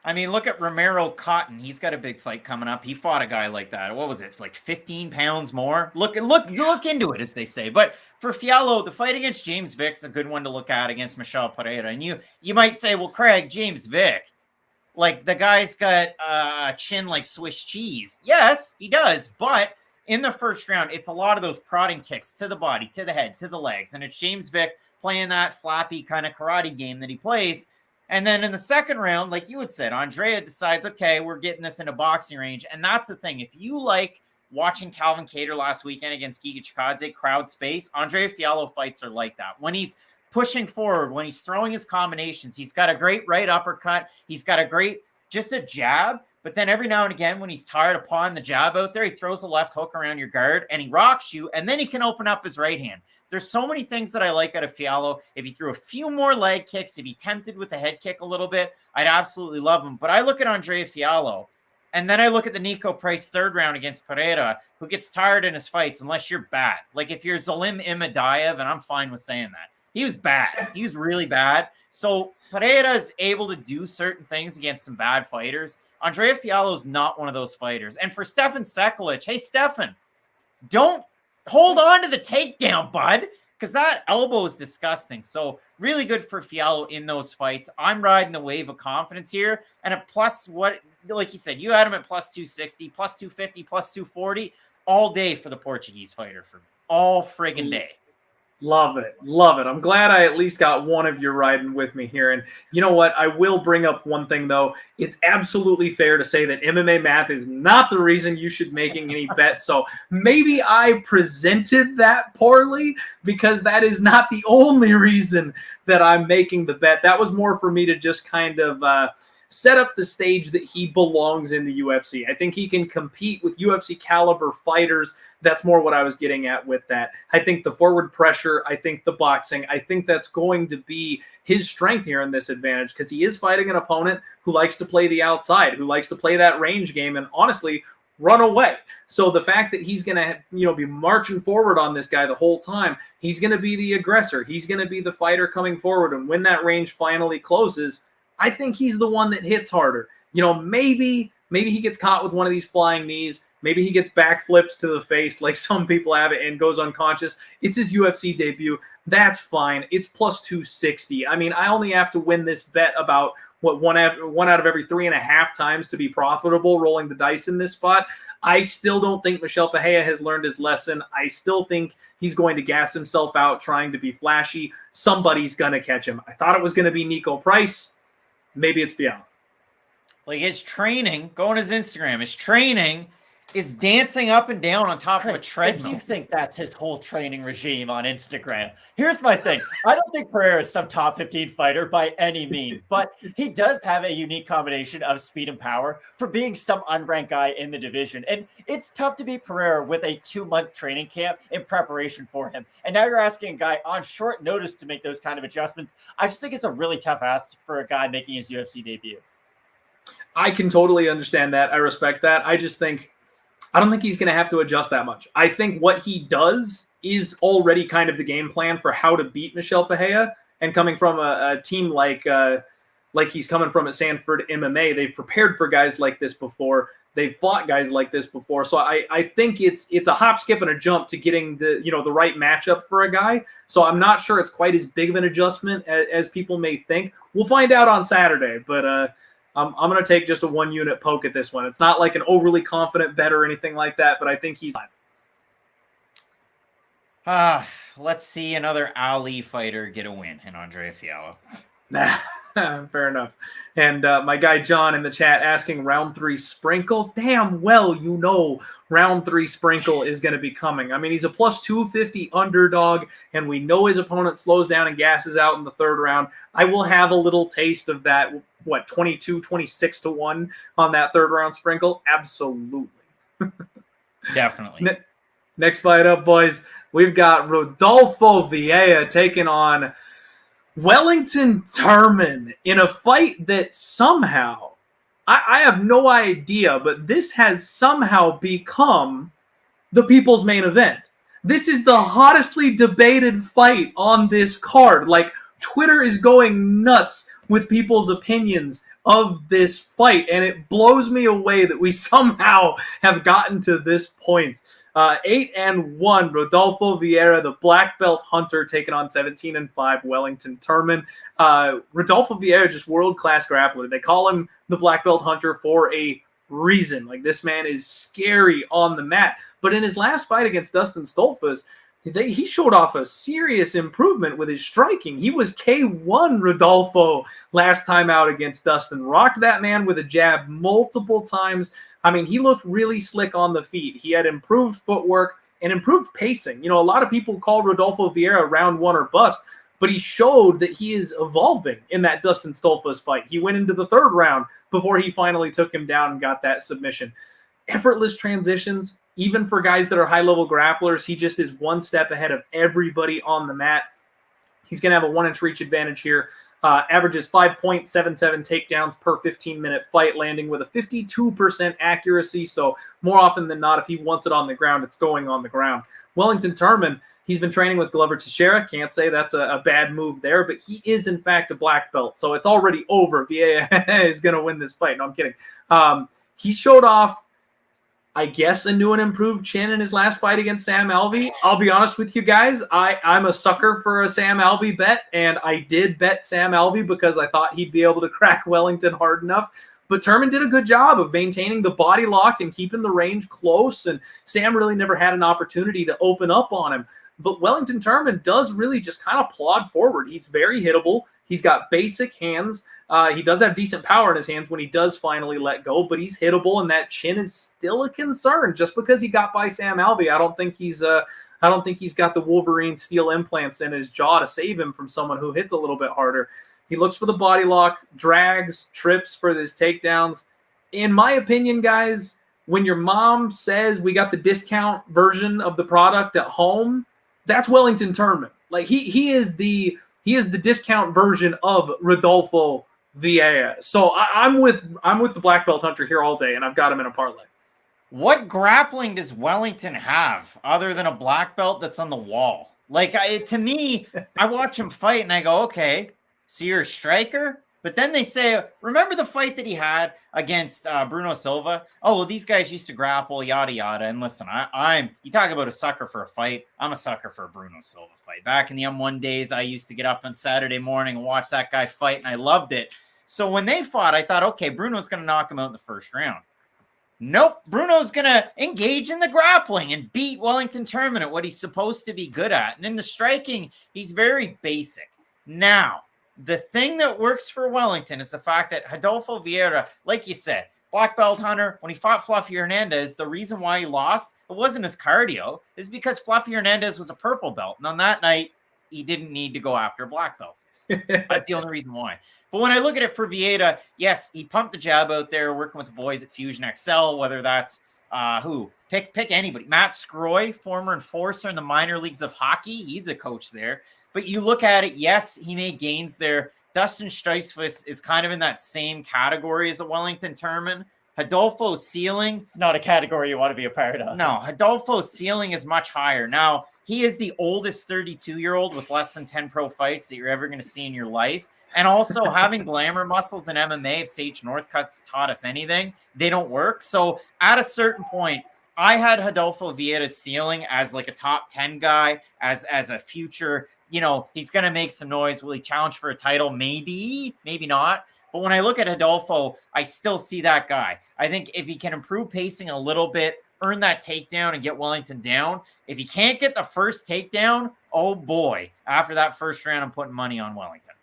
I mean, look at Romero Cotton. He's got a big fight coming up. He fought a guy like that. What was it, like 15 pounds more? Look into it, as they say. But for Fialho, the fight against James Vick's a good one to look at against Michel Pereira. And you might say, well, Craig, James Vick, like the guy's got a chin like Swiss cheese. Yes, he does. But in the first round, it's a lot of those prodding kicks to the body, to the head, to the legs. And it's James Vick playing that flappy kind of karate game that he plays. And then in the second round, like you had said, Andrea decides, okay, we're getting this into boxing range. And that's the thing. If you like watching Calvin Kattar last weekend against Giga Chikadze, crowd space, Andrea Fialho fights are like that. When he's pushing forward, when he's throwing his combinations, he's got a great right uppercut. He's got a great, just a jab. But then every now and again, when he's tired of pawing the jab out there, he throws a left hook around your guard and he rocks you. And then he can open up his right hand. There's so many things that I like out of Fialho. If he threw a few more leg kicks, if he tempted with the head kick a little bit, I'd absolutely love him. But I look at Andrea Fialho, and then I look at the Nico Price third round against Pereira, who gets tired in his fights unless you're bad. Like if you're Zalim Imadaev, and I'm fine with saying that. He was bad. He was really bad. So Pereira is able to do certain things against some bad fighters. Andrea Fialho is not one of those fighters. And for Stefan Sekulic, hey, Stefan, don't hold on to the takedown, bud, because that elbow is disgusting. So really good for Fialho in those fights. I'm riding the wave of confidence here. And a plus, what, like you said, you had him at plus 260, plus 250, plus 240 all day for the Portuguese fighter, for all friggin' day. Love it. Love it. I'm glad I at least got one of you riding with me here. And you know what? I will bring up one thing, though. It's absolutely fair to say that MMA math is not the reason you should making any bets. So maybe I presented that poorly, because that is not the only reason that I'm making the bet. That was more for me to just kind of set up the stage that he belongs in the UFC. I think he can compete with UFC caliber fighters. That's more what I was getting at with that. I think the forward pressure, I think the boxing, I think that's going to be his strength here in this advantage, because he is fighting an opponent who likes to play the outside, who likes to play that range game and honestly run away. So the fact that he's going to, be marching forward on this guy the whole time, he's going to be the aggressor. He's going to be the fighter coming forward. And when that range finally closes, I think he's the one that hits harder. Maybe he gets caught with one of these flying knees. Maybe he gets backflipped to the face like some people have it and goes unconscious. It's his UFC debut. That's fine. It's plus 260. I mean, I only have to win this bet about, one out of every 3.5 times to be profitable rolling the dice in this spot. I still don't think Michel Pereira has learned his lesson. I still think he's going to gas himself out trying to be flashy. Somebody's going to catch him. I thought it was going to be Nico Price. Maybe it's Fialho. Like his training, go on his Instagram, his training is dancing up and down on top of a treadmill. If you think that's his whole training regime on Instagram, here's my thing. I don't think Pereira is some top 15 fighter by any means, but he does have a unique combination of speed and power for being some unranked guy in the division. And it's tough to beat Pereira with a 2-month training camp in preparation for him. And now you're asking a guy on short notice to make those kind of adjustments. I just think it's a really tough ask for a guy making his UFC debut. I can totally understand that. I respect that. I don't think he's going to have to adjust that much. I think what he does is already kind of the game plan for how to beat Michel Pereira. And coming from a team like he's coming from at Sanford MMA, they've prepared for guys like this before. They've fought guys like this before. So I think it's a hop, skip, and a jump to getting the right matchup for a guy. So I'm not sure it's quite as big of an adjustment as people may think. We'll find out on Saturday, but I'm going to take just a 1-unit poke at this one. It's not like an overly confident bet or anything like that, but I think he's live. Let's see another Ali fighter get a win in Andrea Fialho. Nah, fair enough. And my guy John in the chat asking round 3 sprinkle. Damn well round 3 sprinkle is going to be coming. I mean, he's a plus 250 underdog, and we know his opponent slows down and gasses out in the third round. I will have a little taste of that. 22, 26 to 1 on that third round sprinkle? Absolutely. Definitely. Next fight up, boys. We've got Rodolfo Vieira taking on Wellington Turman in a fight that somehow, I have no idea, but this has somehow become the people's main event. This is the hottestly debated fight on this card. Like, Twitter is going nuts with people's opinions of this fight, and it blows me away that we somehow have gotten to this point. 8-1, Rodolfo Vieira, the black belt hunter, taking on 17-5, Wellington Turman. Rodolfo Vieira, just world-class grappler. They call him the black belt hunter for a reason. Like, this man is scary on the mat. But in his last fight against Dustin Stoltzfus, he showed off a serious improvement with his striking. He was K1 Rodolfo last time out against Dustin. Rocked that man with a jab multiple times. I mean, he looked really slick on the feet. He had improved footwork and improved pacing. You know, a lot of people call Rodolfo Vieira round one or bust, but he showed that he is evolving in that Dustin Stoltzfus fight. He went into the third round before he finally took him down and got that submission. Effortless transitions. Even for guys that are high-level grapplers, he just is one step ahead of everybody on the mat. He's going to have a 1-inch reach advantage here. Averages 5.77 takedowns per 15-minute fight, landing with a 52% accuracy. So more often than not, if he wants it on the ground, it's going on the ground. Wellington Turman, he's been training with Glover Teixeira. Can't say that's a bad move there, but he is, in fact, a black belt. So it's already over. Vieira is going to win this fight. No, I'm kidding. He showed off, I guess, a new and improved chin in his last fight against Sam Alvey. I'll be honest with you guys. I'm a sucker for a Sam Alvey bet, and I did bet Sam Alvey because I thought he'd be able to crack Wellington hard enough. But Turman did a good job of maintaining the body lock and keeping the range close, and Sam really never had an opportunity to open up on him. But Wellington Turman does really just kind of plod forward. He's very hittable. He's got basic hands. He does have decent power in his hands when he does finally let go, but he's hittable, and that chin is still a concern. Just because he got by Sam Alvey, I don't think he's got the Wolverine steel implants in his jaw to save him from someone who hits a little bit harder. He looks for the body lock, drags, trips for his takedowns. In my opinion, guys, when your mom says we got the discount version of the product at home, that's Wellington Turman. Like, he is the discount version of Rodolfo Vieira. So I'm with the black belt hunter here all day, and I've got him in a parlay. What grappling does Wellington have other than a black belt that's on the wall? Like, to me, I watch him fight and I go, okay, so you're a striker? But then they say, remember the fight that he had against Bruno Silva? Oh, well, these guys used to grapple, yada, yada. And listen, you talk about a sucker for a fight. I'm a sucker for a Bruno Silva fight. Back in the M1 days, I used to get up on Saturday morning and watch that guy fight, and I loved it. So when they fought, I thought, okay, Bruno's going to knock him out in the first round. Nope, Bruno's going to engage in the grappling and beat Wellington Turman at what he's supposed to be good at. And in the striking, he's very basic. Now, the thing that works for Wellington is the fact that Rodolfo Vieira, like you said, black belt hunter, when he fought Fluffy Hernandez, the reason why he lost, it wasn't his cardio, is because Fluffy Hernandez was a purple belt. And on that night, he didn't need to go after a black belt. That's the only reason why. But when I look at it for Vieira, yes, he pumped the jab out there, working with the boys at Fusion XL, whether that's pick anybody. Matt Scroy, former enforcer in the minor leagues of hockey. He's a coach there. But you look at it, yes, he made gains there. Dustin Stoltzfus is kind of in that same category as a Wellington Turman. Rodolfo's ceiling. It's not a category you want to be a part of. No, Rodolfo's ceiling is much higher. Now, he is the oldest 32-year-old with less than 10 pro fights that you're ever going to see in your life. And also having glamour muscles in MMA, if Sage North taught us anything, they don't work. So at a certain point, I had Rodolfo Vieira's ceiling as like a top 10 guy, as a future, he's going to make some noise. Will he challenge for a title? Maybe, maybe not. But when I look at Rodolfo, I still see that guy. I think if he can improve pacing a little bit, earn that takedown and get Wellington down. If he can't get the first takedown, oh boy, after that first round, I'm putting money on Wellington.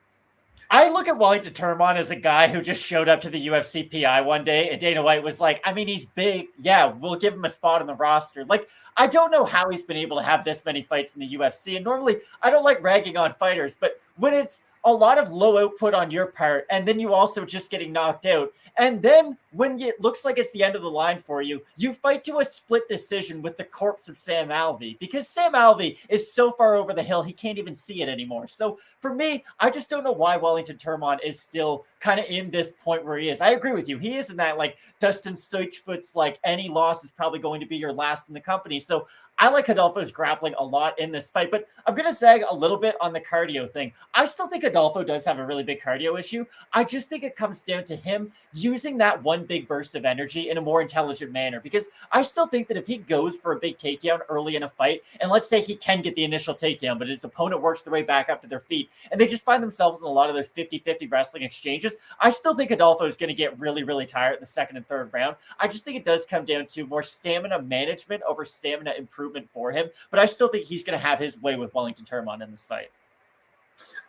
I look at Wellington Turman as a guy who just showed up to the UFC PI one day, and Dana White was like, I mean, he's big. Yeah, we'll give him a spot on the roster. Like, I don't know how he's been able to have this many fights in the UFC. And normally, I don't like ragging on fighters, but when it's a lot of low output on your part, and then you also just getting knocked out, and then when it looks like it's the end of the line for you, you fight to a split decision with the corpse of Sam Alvey, because Sam Alvey is so far over the hill, he can't even see it anymore. So for me, I just don't know why Wellington Turman is still kind of in this point where he is. I agree with you. He is in that, like, Dustin Stoltzfus, like, any loss is probably going to be your last in the company. So I like Rodolfo's grappling a lot in this fight, but I'm going to zag a little bit on the cardio thing. I still think Rodolfo does have a really big cardio issue. I just think it comes down to him using that one big burst of energy in a more intelligent manner, because I still think that if he goes for a big takedown early in a fight, and let's say he can get the initial takedown, but his opponent works their way back up to their feet, and they just find themselves in a lot of those 50-50 wrestling exchanges, I still think Rodolfo is going to get really, really tired in the second and third round. I just think it does come down to more stamina management over stamina improvement for him, but I still think he's going to have his way with Wellington Turman in this fight.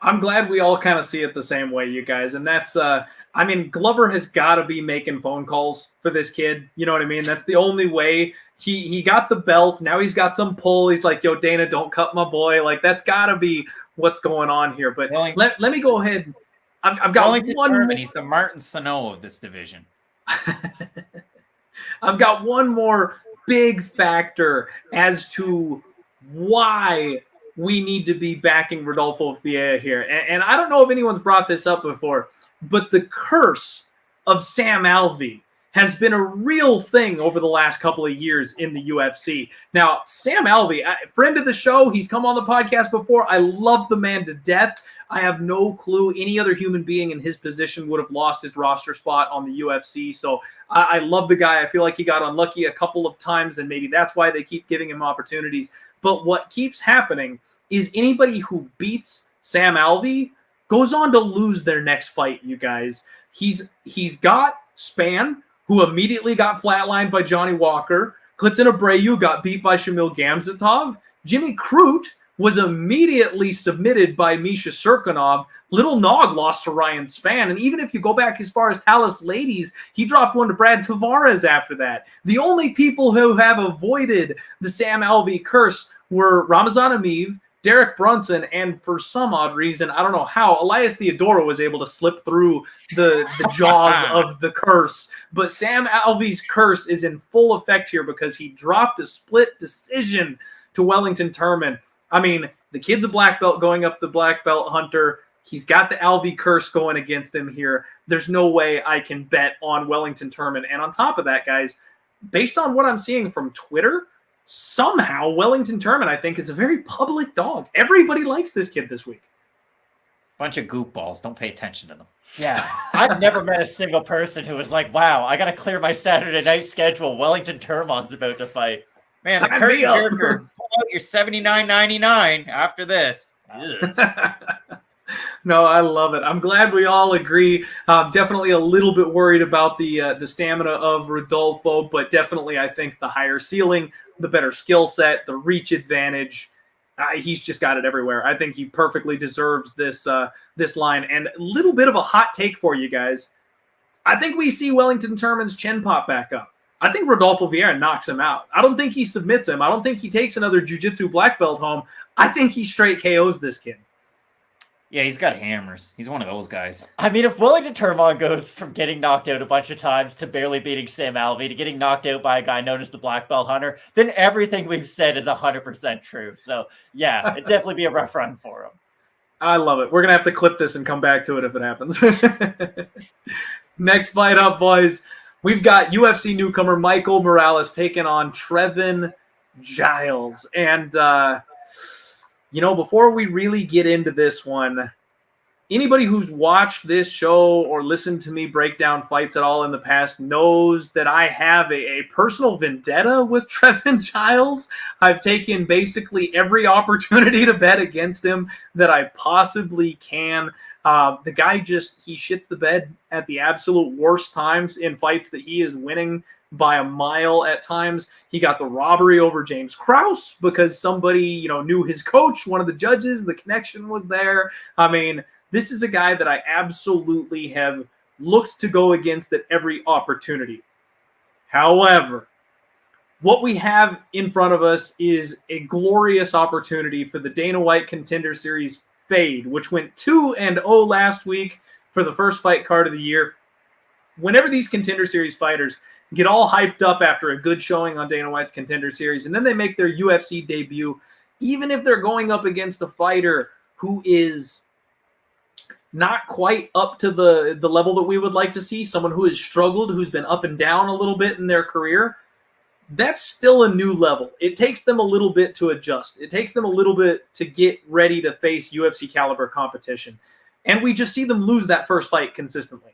I'm glad we all kind of see it the same way, you guys. And that's, I mean, Glover has got to be making phone calls for this kid. You know what I mean? That's the only way. He got the belt. Now he's got some pull. He's like, yo, Dana, don't cut my boy. Like, that's got to be what's going on here. But let me go ahead. I've got Wellington one. Turman, he's the Martin Sano of this division. I've got one more big factor as to why we need to be backing Rodolfo Vieira here. And I don't know if anyone's brought this up before, but the curse of Sam Alvey has been a real thing over the last couple of years in the UFC. Now, Sam Alvey, friend of the show, he's come on the podcast before. I love the man to death. I have no clue any other human being in his position would have lost his roster spot on the UFC. So I love the guy. I feel like he got unlucky a couple of times, and maybe that's why they keep giving him opportunities. But what keeps happening is anybody who beats Sam Alvey goes on to lose their next fight, you guys. He's got Spann, who immediately got flatlined by Johnny Walker. Klidson Abreu got beat by Shamil Gamzatov. Jimmy Crute was immediately submitted by Misha Serkinov. Little Nog lost to Ryan Spann. And even if you go back as far as Talis Ladies, he dropped one to Brad Tavares after that. The only people who have avoided the Sam Alvey curse were Ramazan Ameev, Derek Brunson, and for some odd reason, I don't know how, Elias Theodorou was able to slip through the jaws of the curse. But Sam Alvey's curse is in full effect here because he dropped a split decision to Wellington Turman. I mean, the kid's a black belt going up the black belt hunter. He's got the Alvey curse going against him here. There's no way I can bet on Wellington Turman. And on top of that, guys, based on what I'm seeing from Twitter, somehow Wellington Turman, I think, is a very public dog. Everybody likes this kid this week. Bunch of goofballs. Don't pay attention to them. Yeah. I've never met a single person who was like, wow, I got to clear my Saturday night schedule. Wellington Turman's about to fight. Man, the curtain jerker. Pull out your $79.99 after this. No, I love it. I'm glad we all agree. Definitely a little bit worried about the stamina of Rodolfo, but definitely I think the higher ceiling, the better skill set, the reach advantage. He's just got it everywhere. I think he perfectly deserves this line. And a little bit of a hot take for you guys. I think we see Wellington Turman's chin pop back up. I think Rodolfo Vieira knocks him out. I don't think he submits him. I don't think he takes another jiu-jitsu black belt home. I think he straight KOs this kid. Yeah, he's got hammers. He's one of those guys. I mean, if Wellington Turman goes from getting knocked out a bunch of times to barely beating Sam Alvey to getting knocked out by a guy known as the black belt hunter, then everything we've said is 100% true. So, yeah, it'd definitely be a rough run for him. I love it. We're going to have to clip this and come back to it if it happens. Next fight up, boys. We've got UFC newcomer Michael Morales taking on Trevin Giles. And, before we really get into this one, anybody who's watched this show or listened to me break down fights at all in the past knows that I have a personal vendetta with Trevin Giles. I've taken basically every opportunity to bet against him that I possibly can. The guy he shits the bed at the absolute worst times in fights that he is winning by a mile at times. He got the robbery over James Krause because somebody, knew his coach, one of the judges, the connection was there. I mean, this is a guy that I absolutely have looked to go against at every opportunity. However, what we have in front of us is a glorious opportunity for the Dana White Contender Series Fade, which went 2-0 last week for the first fight card of the year. Whenever these Contender Series fighters get all hyped up after a good showing on Dana White's Contender Series, and then they make their UFC debut, even if they're going up against a fighter who is not quite up to the level that we would like to see, someone who has struggled, who's been up and down a little bit in their career, that's still a new level. It takes them a little bit to adjust. It takes them a little bit to get ready to face UFC caliber competition. And we just see them lose that first fight consistently.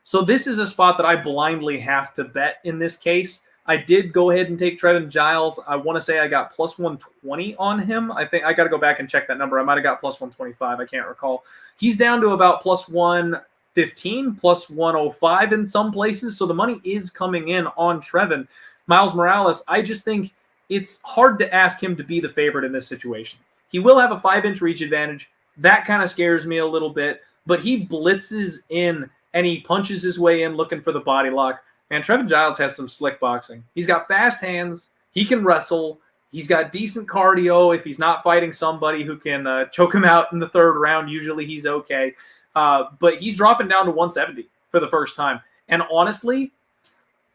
So this is a spot that I blindly have to bet in this case. I did go ahead and take Trevin Giles. I want to say I got plus 120 on him. I think I got to go back and check that number. I might have got plus 125. I can't recall. He's down to about plus 115, plus 105 in some places. So the money is coming in on Trevin. Miles Morales, I just think it's hard to ask him to be the favorite in this situation. He will have a 5-inch reach advantage. That kind of scares me a little bit. But he blitzes in and he punches his way in looking for the body lock. Man, Trevin Giles has some slick boxing. He's got fast hands. He can wrestle. He's got decent cardio. If he's not fighting somebody who can choke him out in the third round, usually he's okay. But he's dropping down to 170 for the first time. And honestly,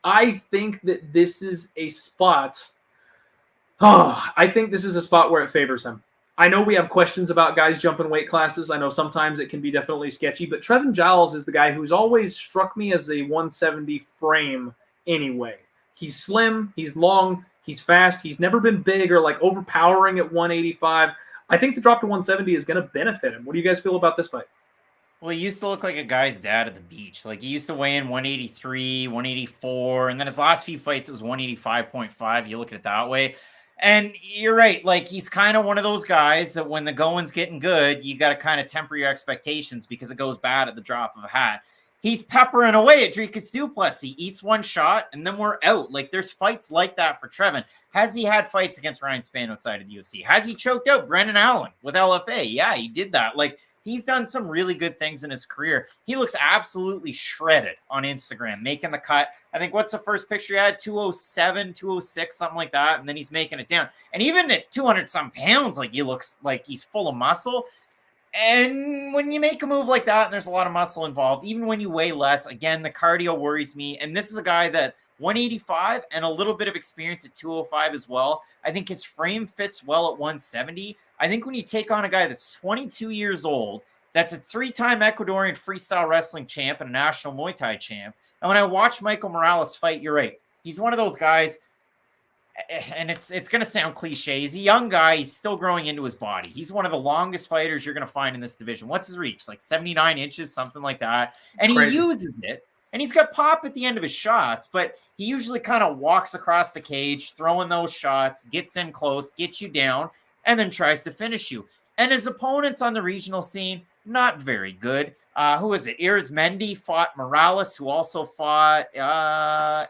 I think that this is a spot. I think this is a spot where it favors him. I know we have questions about guys jumping weight classes. I know sometimes it can be definitely sketchy, but Trevin Giles is the guy who's always struck me as a 170 frame anyway. He's slim, he's long, he's fast. He's never been big or like overpowering at 185. I think the drop to 170 is going to benefit him. What do you guys feel about this fight? Well, he used to look like a guy's dad at the beach. Like, he used to weigh in 183, 184, and then his last few fights, it was 185.5. You look at it that way. And you're right. Like, he's kind of one of those guys that when the going's getting good, you got to kind of temper your expectations because it goes bad at the drop of a hat. He's peppering away at Dricus Du Plessis. He eats one shot, and then we're out. Like, there's fights like that for Trevin. Has he had fights against Ryan Spann outside of the UFC? Has he choked out Brendan Allen with LFA? Yeah, he did that. Like, he's done some really good things in his career. He looks absolutely shredded on Instagram, making the cut. I think what's the first picture he had? 207, 206, something like that. And then he's making it down. And even at 200-some pounds, like, he looks like he's full of muscle. And when you make a move like that and there's a lot of muscle involved, even when you weigh less, again, the cardio worries me. And this is a guy that 185 and a little bit of experience at 205 as well. I think his frame fits well at 170. I think when you take on a guy that's 22 years old, that's a 3-time Ecuadorian freestyle wrestling champ and a national Muay Thai champ. And when I watch Michael Morales fight, you're right. He's one of those guys, and it's going to sound cliche. He's a young guy. He's still growing into his body. He's one of the longest fighters you're going to find in this division. What's his reach? Like 79 inches, something like that. And he uses it. And he's got pop at the end of his shots, but he usually kind of walks across the cage, throwing those shots, gets in close, gets you down, and then tries to finish you. And his opponents on the regional scene, not very good. Who is it? Arizmendi fought Morales, who also fought, I'm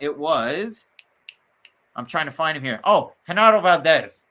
trying to find him here. Oh, Genaro Valdéz.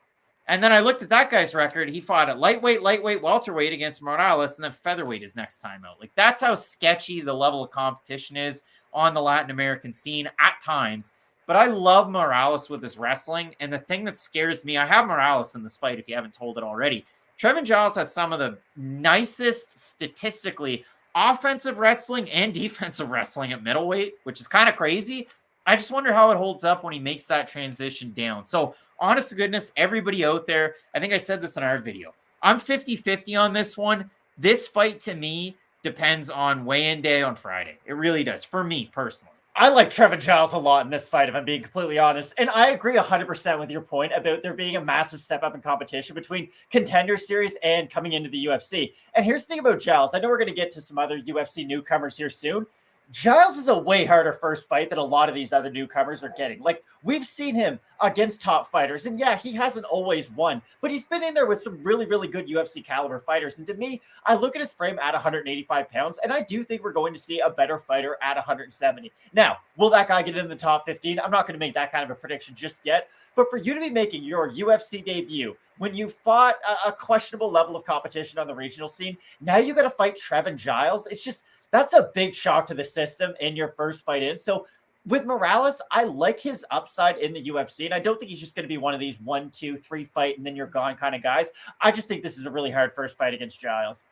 And then I looked at that guy's record. He fought at lightweight, welterweight against Morales, and then featherweight his next time out. Like, that's how sketchy the level of competition is on the Latin American scene at times. But I love Morales with his wrestling. And the thing that scares me, I have Morales in this fight if you haven't told it already. Trevin Giles has some of the nicest statistically offensive wrestling and defensive wrestling at middleweight, which is kind of crazy. I just wonder how it holds up when he makes that transition down. So, honest to goodness, everybody out there, I think I said this in our video. I'm 50-50 on this one. This fight to me depends on weigh-in day on Friday. It really does, for me personally. I like Trevin Giles a lot in this fight, if I'm being completely honest. And I agree 100% with your point about there being a massive step up in competition between Contender Series and coming into the UFC. And here's the thing about Giles. I know we're going to get to some other UFC newcomers here soon. Giles is a way harder first fight than a lot of these other newcomers are getting. Like, we've seen him against top fighters, and yeah, he hasn't always won, but he's been in there with some really, really good UFC caliber fighters. And to me, I look at his frame at 185 pounds, and I do think we're going to see a better fighter at 170. Now, will that guy get in the top 15? I'm not going to make that kind of a prediction just yet, but for you to be making your UFC debut when you fought a questionable level of competition on the regional scene, now you got to fight Trevin Giles. It's just, that's a big shock to the system in your first fight in. So with Morales, I like his upside in the UFC, and I don't think he's just going to be one of these 1, 2, 3 fight and then you're gone kind of guys. I just think this is a really hard first fight against Giles.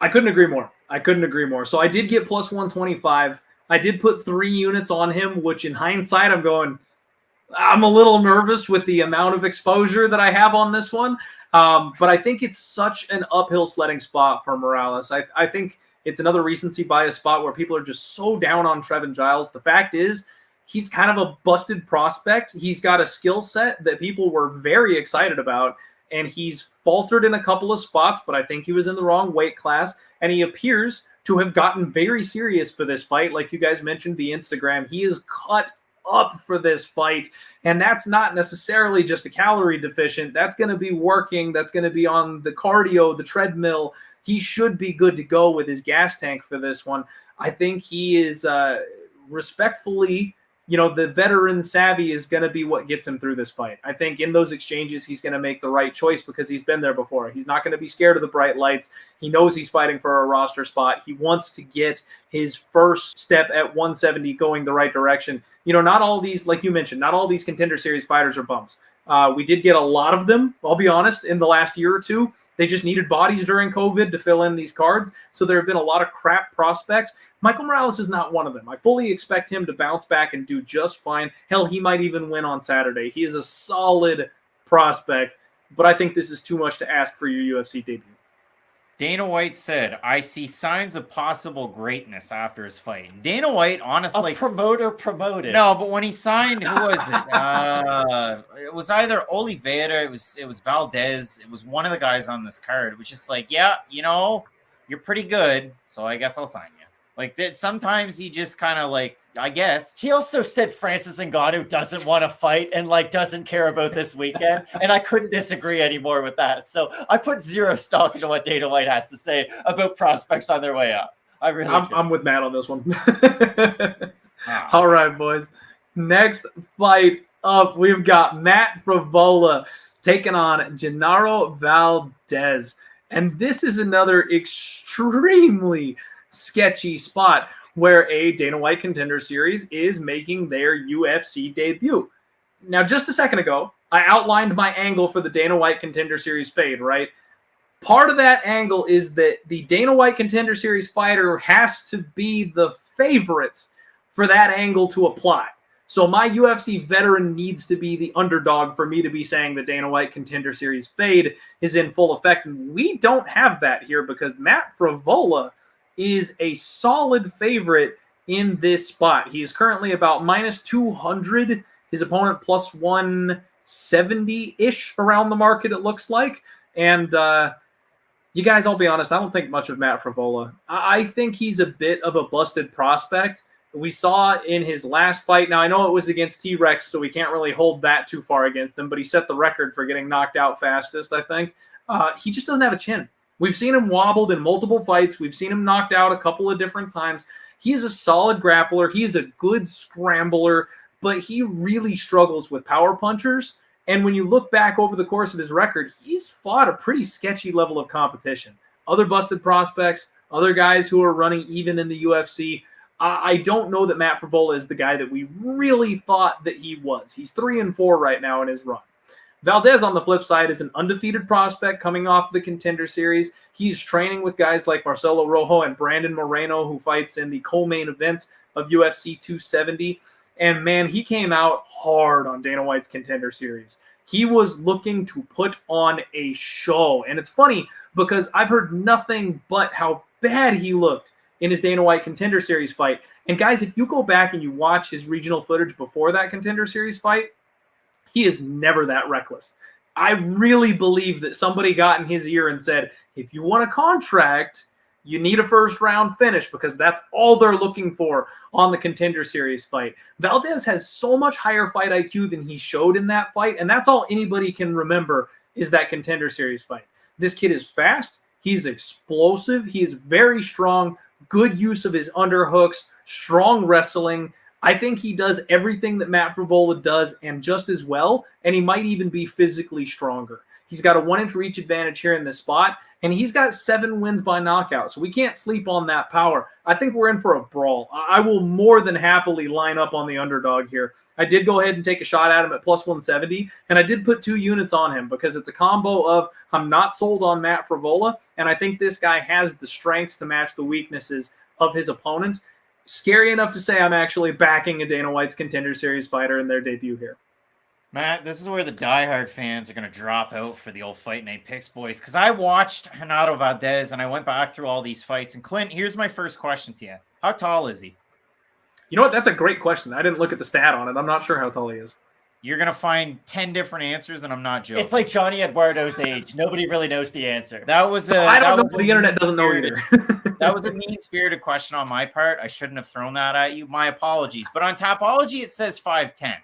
I couldn't agree more. So I did get plus 125. I did put 3 units on him, which in hindsight, I'm a little nervous with the amount of exposure that I have on this one. But I think it's such an uphill sledding spot for Morales. I think it's another recency bias spot where people are just so down on Trevin Giles. The fact is, he's kind of a busted prospect. He's got a skill set that people were very excited about, and he's faltered in a couple of spots, but I think he was in the wrong weight class, and he appears to have gotten very serious for this fight. Like you guys mentioned, the Instagram, he is cut up for this fight, and that's not necessarily just a calorie deficient. That's going to be working. That's going to be on the cardio, the treadmill. He should be good to go with his gas tank for this one. I think he is respectfully, the veteran savvy is going to be what gets him through this fight. I think in those exchanges, he's going to make the right choice because he's been there before. He's not going to be scared of the bright lights. He knows he's fighting for a roster spot. He wants to get his first step at 170 going the right direction. Not all these, like you mentioned, not all these Contender Series fighters are bums. We did get a lot of them, I'll be honest, in the last year or two. They just needed bodies during COVID to fill in these cards. So there have been a lot of crap prospects. Michael Morales is not one of them. I fully expect him to bounce back and do just fine. Hell, he might even win on Saturday. He is a solid prospect, but I think this is too much to ask for your UFC debut. Dana White said, I see signs of possible greatness after his fight. Dana White, honestly... A promoter promoted. No, but when he signed, who was it? It was either Oliveira, it was Valdéz, it was one of the guys on this card. It was just like, yeah, you're pretty good, so I guess I'll sign you. Like, that. Sometimes he just kind of like, I guess. He also said Francis Ngannou doesn't want to fight and doesn't care about this weekend. And I couldn't disagree anymore with that. So I put zero stock into what Dana White has to say about prospects on their way up. I'm with Matt on this one. All right, boys. Next fight up, we've got Matt Frevola taking on Genaro Valdéz. And this is another extremely sketchy spot where a Dana White Contender Series is making their UFC debut. Now, just a second ago, I outlined my angle for the Dana White Contender Series fade, right? Part of that angle is that the Dana White Contender Series fighter has to be the favorite for that angle to apply. So my UFC veteran needs to be the underdog for me to be saying the Dana White Contender Series fade is in full effect. And we don't have that here because Matt Frevola is a solid favorite in this spot. He is currently about minus 200. His opponent plus 170-ish around the market, it looks like. And you guys, I'll be honest, I don't think much of Matt Frevola. I think he's a bit of a busted prospect. We saw in his last fight, now I know it was against T-Rex, so we can't really hold that too far against him, but he set the record for getting knocked out fastest, I think. He just doesn't have a chin. We've seen him wobbled in multiple fights. We've seen him knocked out a couple of different times. He is a solid grappler. He is a good scrambler, but he really struggles with power punchers. And when you look back over the course of his record, he's fought a pretty sketchy level of competition. Other busted prospects, other guys who are running even in the UFC. I don't know that Matt Frevola is the guy that we really thought that he was. He's 3-4 right now in his run. Valdéz, on the flip side, is an undefeated prospect coming off the Contender Series. He's training with guys like Marcelo Rojo and Brandon Moreno, who fights in the co-main events of UFC 270. And, man, he came out hard on Dana White's Contender Series. He was looking to put on a show. And it's funny because I've heard nothing but how bad he looked in his Dana White Contender Series fight. And, guys, if you go back and you watch his regional footage before that Contender Series fight, he is never that reckless. I really believe that somebody got in his ear and said, if you want a contract, you need a first-round finish because that's all they're looking for on the Contender Series fight. Valdéz has so much higher fight IQ than he showed in that fight, and that's all anybody can remember is that Contender Series fight. This kid is fast. He's explosive. He is very strong, good use of his underhooks, strong wrestling. I think he does everything that Matt Frevola does and just as well, and he might even be physically stronger. He's got a 1-inch reach advantage here in this spot, and he's got 7 wins by knockout, so we can't sleep on that power. I think we're in for a brawl. I will more than happily line up on the underdog here. I did go ahead and take a shot at him at plus 170, and I did put 2 units on him because it's a combo of I'm not sold on Matt Frevola, and I think this guy has the strengths to match the weaknesses of his opponent. Scary enough to say I'm actually backing a Dana White's Contender Series fighter in their debut here. Matt, this is where the diehard fans are going to drop out for the old Fight Night Picks, boys, because I watched Genaro Valdéz, and I went back through all these fights. And Clint, here's my first question to you. How tall is he? You know what? That's a great question. I didn't look at the stat on it. I'm not sure how tall he is. You're going to find 10 different answers, and I'm not joking. It's like Johnny Eduardo's age. Nobody really knows the answer. That was I don't know. The internet doesn't know either. That was a mean-spirited question on my part. I shouldn't have thrown that at you. My apologies. But on Tapology, it says 5'10".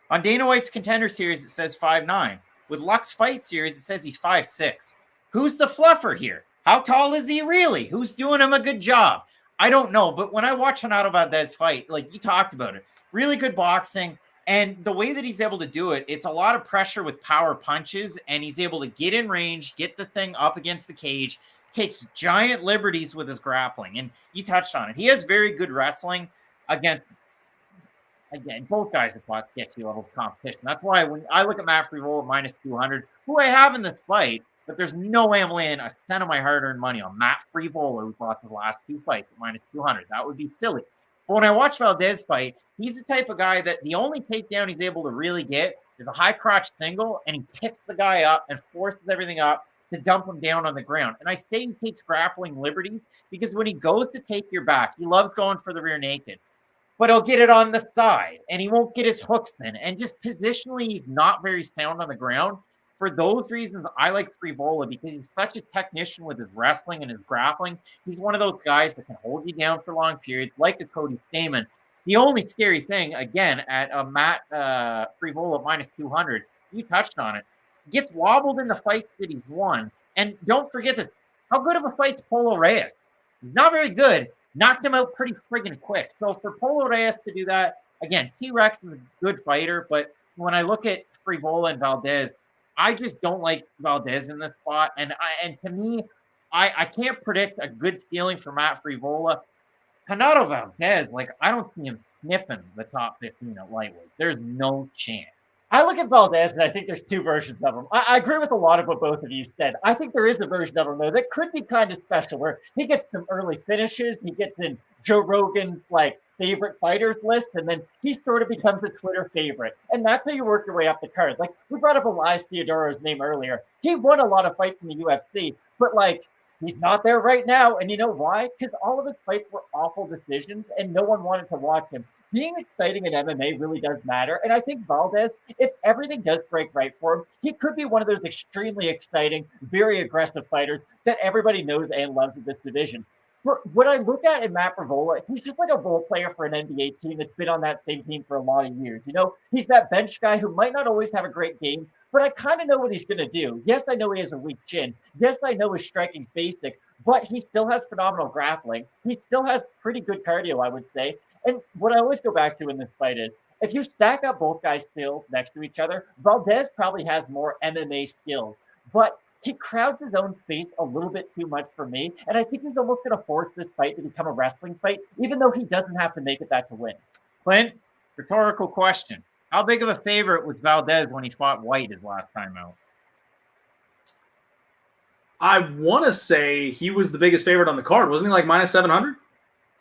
On Dana White's Contender Series, it says 5'9". With Lux Fight Series, it says he's 5'6". Who's the fluffer here? How tall is he really? Who's doing him a good job? I don't know. But when I watch Genaro Valdéz fight, like you talked about it, really good boxing. And the way that he's able to do it, it's a lot of pressure with power punches, and he's able to get in range, get the thing up against the cage, takes giant liberties with his grappling. And you touched on it. He has very good wrestling against, again, both guys have fought sketchy levels of competition. That's why when I look at Matt Frevola minus 200, who I have in this fight, but there's no way I'm laying a cent of my hard-earned money on Matt Frevola, who's lost his last 2 fights at minus 200. That would be silly. But when I watch Valdéz fight, he's the type of guy that the only takedown he's able to really get is a high crotch single, and he picks the guy up and forces everything up to dump him down on the ground. And I say he takes grappling liberties because when he goes to take your back, he loves going for the rear naked, but he'll get it on the side, and he won't get his hooks in. And just positionally, he's not very sound on the ground. For those reasons, I like Frevola because he's such a technician with his wrestling and his grappling. He's one of those guys that can hold you down for long periods, like a Cody Stamann. The only scary thing, again, at Matt Frevola minus 200, you touched on it, gets wobbled in the fights that he's won. And don't forget this, how good of a fight's Polo Reyes? He's not very good. Knocked him out pretty friggin' quick. So for Polo Reyes to do that, again, T-Rex is a good fighter, but when I look at Frevola and Valdéz, I just don't like Valdéz in this spot. And to me, I can't predict a good ceiling for Matt Frevola. Genaro Valdéz, like, I don't see him sniffing the top 15 at lightweight. There's no chance. I look at Valdéz, and I think there's two versions of him. I agree with a lot of what both of you said. I think there is a version of him, though, that could be kind of special, where he gets some early finishes. He gets in Joe Rogan's, favorite fighters list, and then he sort of becomes a Twitter favorite. And that's how you work your way up the card. Like, we brought up Elias Theodoro's name earlier. He won a lot of fights in the UFC, but, he's not there right now. And you know why? Because all of his fights were awful decisions, and no one wanted to watch him. Being exciting in MMA really does matter. And I think Valdéz, if everything does break right for him, he could be one of those extremely exciting, very aggressive fighters that everybody knows and loves in this division. What I look at in Matt Frevola, he's just like a role player for an NBA team that's been on that same team for a lot of years. You know, he's that bench guy who might not always have a great game, but I kind of know what he's going to do. Yes, I know he has a weak chin. Yes, I know his striking's basic, but he still has phenomenal grappling. He still has pretty good cardio, I would say. And what I always go back to in this fight is, if you stack up both guys' skills next to each other, Valdéz probably has more MMA skills, but he crowds his own space a little bit too much for me, and I think he's almost going to force this fight to become a wrestling fight, even though he doesn't have to make it that to win. Clint, rhetorical question. How big of a favorite was Valdéz when he fought White his last time out? I want to say he was the biggest favorite on the card. Wasn't he like minus 700?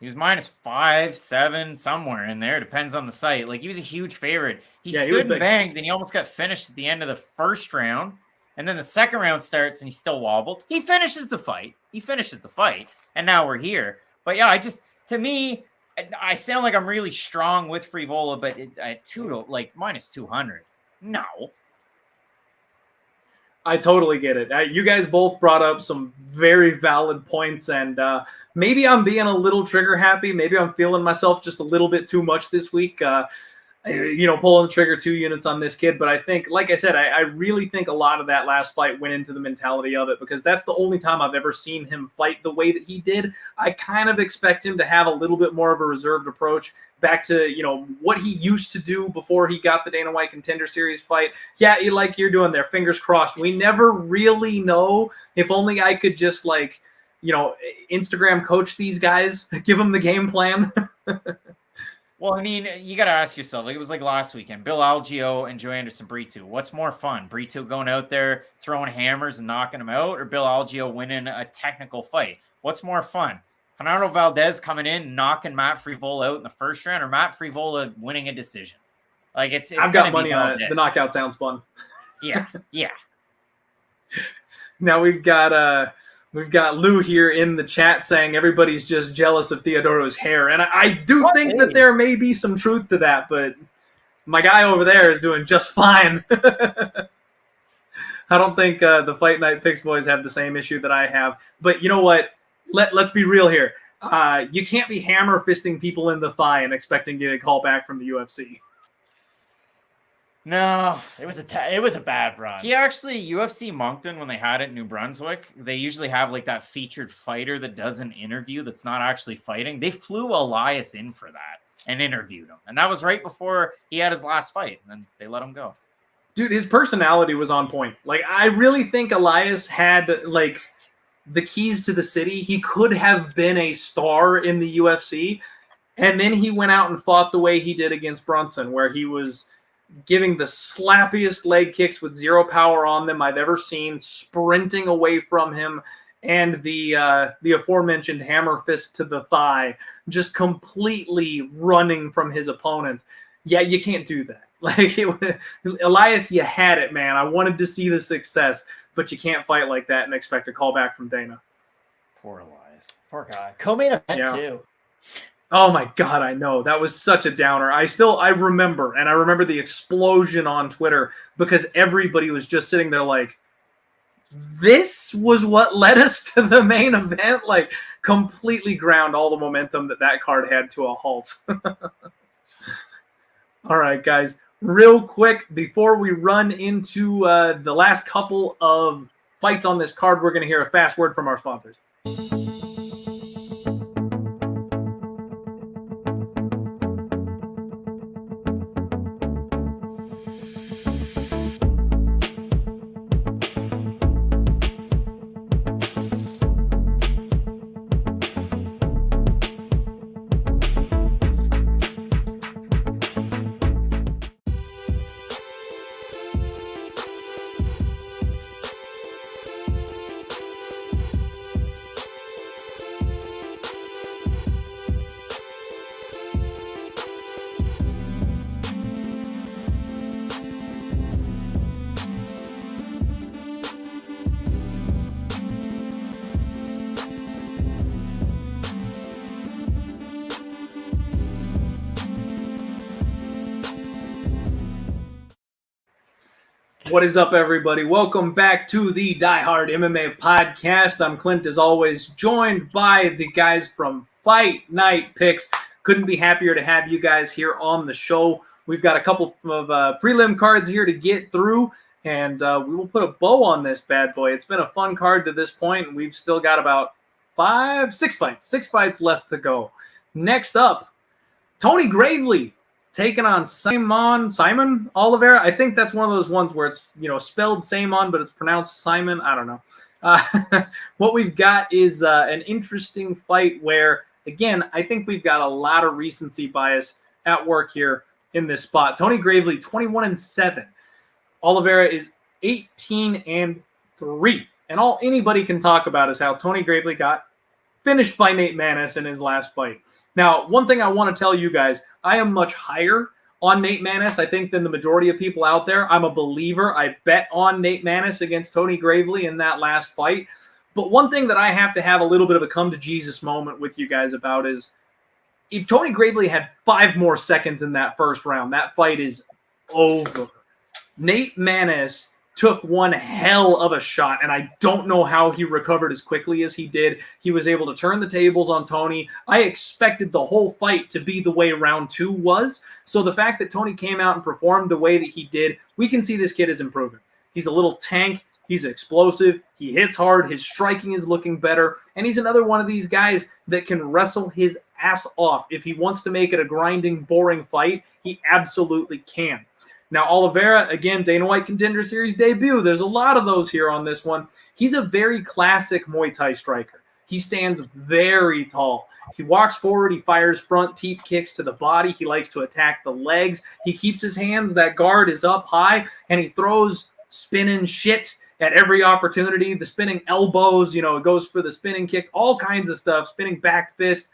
He was minus 5, 7, somewhere in there. Depends on the site. He was a huge favorite. He stood and banged, and he almost got finished at the end of the first round. And then the second round starts, and he still wobbled. He finishes the fight. And now we're here. But yeah, to me, I sound like I'm really strong with Frevola, but at minus 200. No. I totally get it. You guys both brought up some very valid points, and maybe I'm being a little trigger happy. Maybe I'm feeling myself just a little bit too much this week. Pulling the trigger 2 units on this kid. But I think, like I said, I really think a lot of that last fight went into the mentality of it, because that's the only time I've ever seen him fight the way that he did. I kind of expect him to have a little bit more of a reserved approach back to, what he used to do before he got the Dana White Contender Series fight. Yeah, like you're doing there, fingers crossed. We never really know. If only I could just Instagram coach these guys, give them the game plan. Well, I mean, you got to ask yourself, it was like last weekend, Bill Algeo and Joe Anderson Brito. What's more fun? Brito going out there, throwing hammers and knocking them out, or Bill Algeo winning a technical fight? What's more fun? Genaro Valdéz coming in, knocking Matt Frevola out in the first round, or Matt Frevola winning a decision? It's I've got money on it. The knockout sounds fun. Yeah. Now we've got We've got Lou here in the chat saying everybody's just jealous of Theodoro's hair. And I do think that there may be some truth to that, but my guy over there is doing just fine. I don't think the Fight Night Picks boys have the same issue that I have. But you know what? Let's be real here. You can't be hammer fisting people in the thigh and expecting to get a call back from the UFC. No, it was a bad run. He actually, UFC Moncton, when they had it in New Brunswick, they usually have like that featured fighter that does an interview that's not actually fighting. They flew Elias in for that and interviewed him. And that was right before he had his last fight. And then they let him go. Dude, his personality was on point. Like, I really think Elias had, like, the keys to the city. He could have been a star in the UFC. And then he went out and fought the way he did against Brunson, where he was giving the slappiest leg kicks with zero power on them I've ever seen, sprinting away from him, and the aforementioned hammer fist to the thigh, just completely running from his opponent. Yeah, you can't do that. Like, Elias, you had it, man. I wanted to see the success, but you can't fight like that and expect a call back from Dana. Poor Elias. Poor guy. Co-main event, too. Oh my God, I know. That was such a downer. I remember the explosion on Twitter because everybody was just sitting there like, this was what led us to the main event? Like, completely ground all the momentum that card had to a halt. All right, guys. Real quick, before we run into the last couple of fights on this card, we're going to hear a fast word from our sponsors. What is up, everybody? Welcome back to the Die Hard MMA podcast. I'm Clint, as always, joined by the guys from Fight Night Picks. Couldn't be happier to have you guys here on the show. We've got a couple of prelim cards here to get through, and we will put a bow on this bad boy. It's been a fun card to this point, and we've still got about six fights left to go. Next up, Tony Gravely taking on Simon Oliveira. I think that's one of those ones where it's, spelled Saimon, but it's pronounced Simon. I don't know. What we've got is an interesting fight where, again, I think we've got a lot of recency bias at work here in this spot. Tony Gravely, 21-7. Oliveira is 18-3. And all anybody can talk about is how Tony Gravely got finished by Nate Maness in his last fight. Now, one thing I want to tell you guys, I am much higher on Nate Maness, I think, than the majority of people out there. I'm a believer. I bet on Nate Maness against Tony Gravely in that last fight. But one thing that I have to have a little bit of a come-to-Jesus moment with you guys about is if Tony Gravely had 5 more seconds in that first round, that fight is over. Nate Maness took one hell of a shot, and I don't know how he recovered as quickly as he did. He was able to turn the tables on Tony. I expected the whole fight to be the way round 2 was. So the fact that Tony came out and performed the way that he did, we can see this kid is improving. He's a little tank. He's explosive. He hits hard. His striking is looking better. And he's another one of these guys that can wrestle his ass off. If he wants to make it a grinding, boring fight, he absolutely can. Now, Oliveira, again, Dana White Contender Series debut. There's a lot of those here on this one. He's a very classic Muay Thai striker. He stands very tall. He walks forward. He fires front teep kicks to the body. He likes to attack the legs. He keeps his hands. That guard is up high, and he throws spinning shit at every opportunity. The spinning elbows, it goes for the spinning kicks, all kinds of stuff, spinning back fist.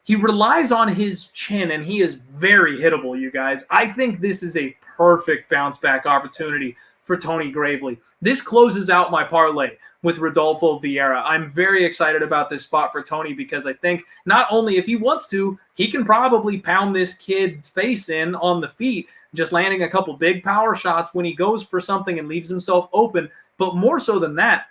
He relies on his chin, and he is very hittable, you guys. I think this is a perfect bounce-back opportunity for Tony Gravely. This closes out my parlay with Rodolfo Vieira. I'm very excited about this spot for Tony because I think not only if he wants to, he can probably pound this kid's face in on the feet, just landing a couple big power shots when he goes for something and leaves himself open. But more so than that,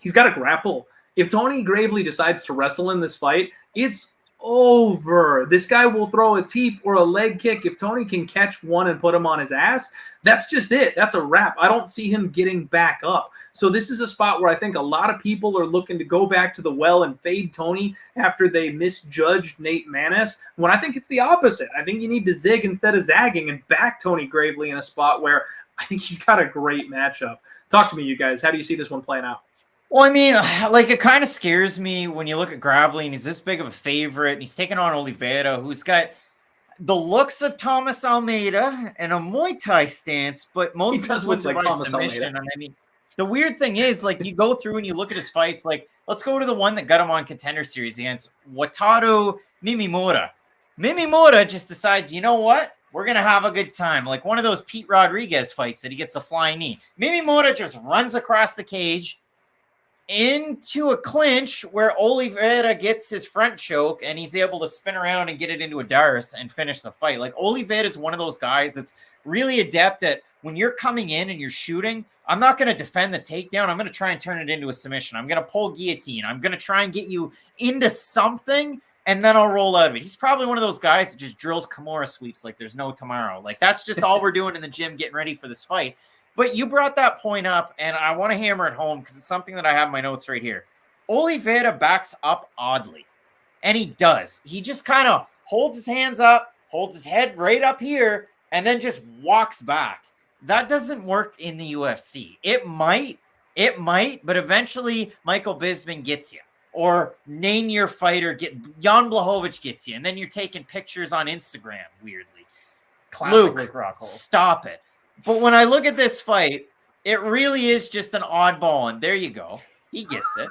he's got to grapple. If Tony Gravely decides to wrestle in this fight, it's over. This guy will throw a teep or a leg kick. If Tony can catch one and put him on his ass, that's just it. That's a wrap. I don't see him getting back up. So this is a spot where I think a lot of people are looking to go back to the well and fade Tony after they misjudged Nate Maness, when I think it's the opposite. I think you need to zig instead of zagging and back Tony Gravely in a spot where I think he's got a great matchup. Talk to me, you guys. How do you see this one playing out? Well, I mean, like, it kind of scares me when you look at Gravely and he's this big of a favorite and he's taking on Oliveira, who's got the looks of Thomas Almeida and a Muay Thai stance, but most of his wins are by submission. And I mean, the weird thing is, like, you go through and you look at his fights, like, let's go to the one that got him on Contender Series against Wataru Mimimura. Mimimura just decides, you know what? We're going to have a good time. Like one of those Pete Rodriguez fights that he gets a flying knee. Mimimura just runs across the cage into a clinch where Oliveira gets his front choke and he's able to spin around and get it into a Dars and finish the fight. Like Oliveira is one of those guys that's really adept at when you're coming in and you're shooting, I'm not going to defend the takedown. I'm going to try and turn it into a submission. I'm going to pull guillotine. I'm going to try and get you into something and then I'll roll out of it. He's probably one of those guys that just drills Kimura sweeps like there's no tomorrow. Like that's just all we're doing in the gym getting ready for this fight. But you brought that point up, and I want to hammer it home because it's something that I have in my notes right here. Oliveira backs up oddly, and he does. He just kind of holds his hands up, holds his head right up here, and then just walks back. That doesn't work in the UFC. It might, but eventually Michael Bisping gets you. Or name your fighter, Jan Blachowicz gets you, and then you're taking pictures on Instagram, weirdly. Luke, stop it. But when I look at this fight, it really is just an oddball, and there you go. He gets it.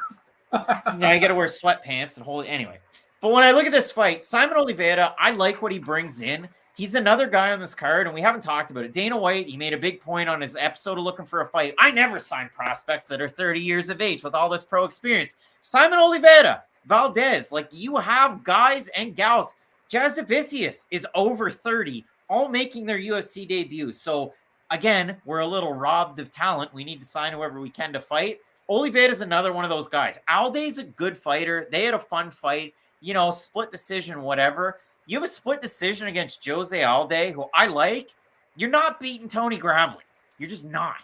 Now you got to wear sweatpants and hold it. Anyway, but when I look at this fight, Simon Oliveira, I like what he brings in. He's another guy on this card, and we haven't talked about it. Dana White, he made a big point on his episode of Looking for a Fight. I never sign prospects that are 30 years of age with all this pro experience. Simon Oliveira, Valdéz, like you have guys and gals. Jasudavicius is over 30, all making their UFC debuts. So, again, we're a little robbed of talent. We need to sign whoever we can to fight. Oliveira is another one of those guys. Alde's a good fighter. They had a fun fight, you know, split decision, whatever. You have a split decision against Jose Alde, who I like. You're not beating Tony Gravely. You're just not.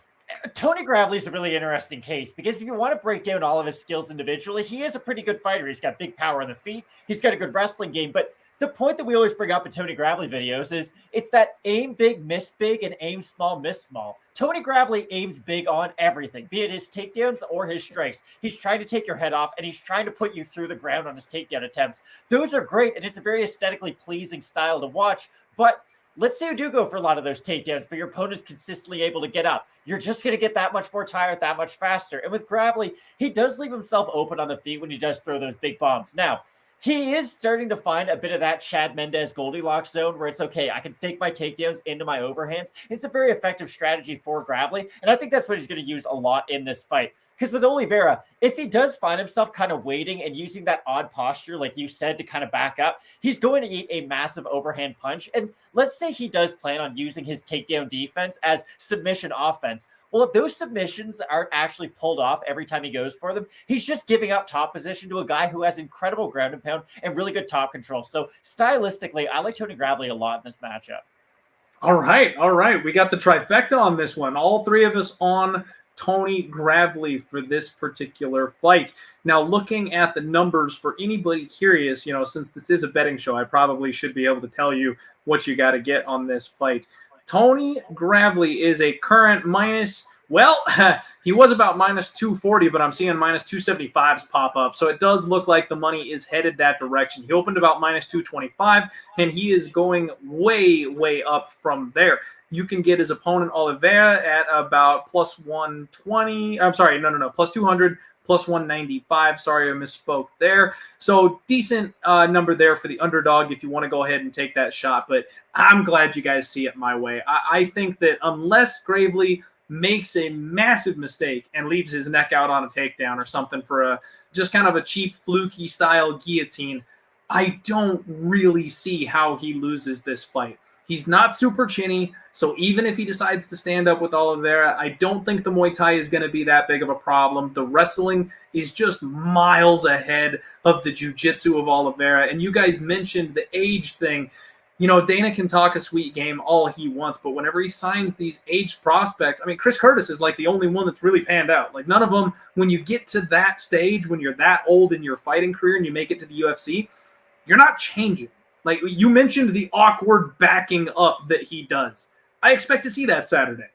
Tony Gravely is a really interesting case because if you want to break down all of his skills individually, he is a pretty good fighter. He's got big power on the feet. He's got a good wrestling game, but the point that we always bring up in Tony Gravely videos is it's that aim big, miss big, and aim small, miss small. Tony Gravely aims big on everything, be it his takedowns or his strikes. He's trying to take your head off, and he's trying to put you through the ground on his takedown attempts. Those are great, and it's a very aesthetically pleasing style to watch, but let's say you do go for a lot of those takedowns, but your opponent's consistently able to get up. You're just going to get that much more tired, that much faster. And with Gravely, he does leave himself open on the feet when he does throw those big bombs. Now, he is starting to find a bit of that Chad Mendes Goldilocks zone where it's okay, I can fake my takedowns into my overhands. It's a very effective strategy for Gravely, and I think that's what he's going to use a lot in this fight. Because with Oliveira, if he does find himself kind of waiting and using that odd posture, like you said, to kind of back up, he's going to eat a massive overhand punch. And let's say he does plan on using his takedown defense as submission offense. Well, if those submissions aren't actually pulled off every time he goes for them, he's just giving up top position to a guy who has incredible ground and pound and really good top control. So stylistically, I like Tony Gravely a lot in this matchup. All right. We got the trifecta on this one. All three of us on Tony Gravely for this particular fight. Now, looking at the numbers for anybody curious, you know, since this is a betting show, I probably should be able to tell you what you got to get on this fight. Tony Gravely is a current minus, well, he was about minus 240, but I'm seeing minus 275s pop up. So it does look like the money is headed that direction. He opened about minus 225, and he is going way, way up from there. You can get his opponent Oliveira at about plus 120. I'm sorry, no, plus 200, plus 195. Sorry, I misspoke there. So decent number there for the underdog if you want to go ahead and take that shot. But I'm glad you guys see it my way. I think that unless Gravely makes a massive mistake and leaves his neck out on a takedown or something for a just kind of a cheap, fluky style guillotine, I don't really see how he loses this fight. He's not super chinny, so even if he decides to stand up with Oliveira, I don't think the Muay Thai is going to be that big of a problem. The wrestling is just miles ahead of the jiu-jitsu of Oliveira. And you guys mentioned the age thing. You know, Dana can talk a sweet game all he wants, but whenever he signs these aged prospects, I mean, Chris Curtis is like the only one that's really panned out. Like, none of them, when you get to that stage, when you're that old in your fighting career and you make it to the UFC, you're not changing. Like, you mentioned the awkward backing up that he does. I expect to see that Saturday.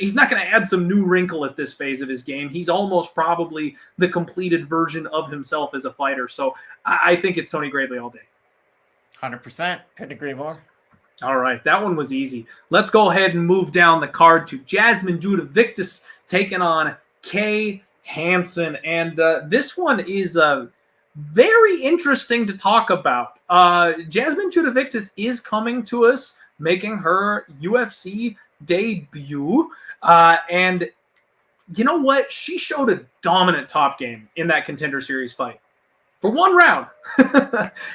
He's not going to add some new wrinkle at this phase of his game. He's almost probably the completed version of himself as a fighter. So I think it's Tony Gradley all day. 100%. Couldn't agree more. All right, that one was easy. Let's go ahead and move down the card to Jasmine Jasudavicius taking on Kay Hansen. And this one is very interesting to talk about. Jasmine Jasudavicius is coming to us, making her UFC debut. And you know what? She showed a dominant top game in that Contender Series fight for one round.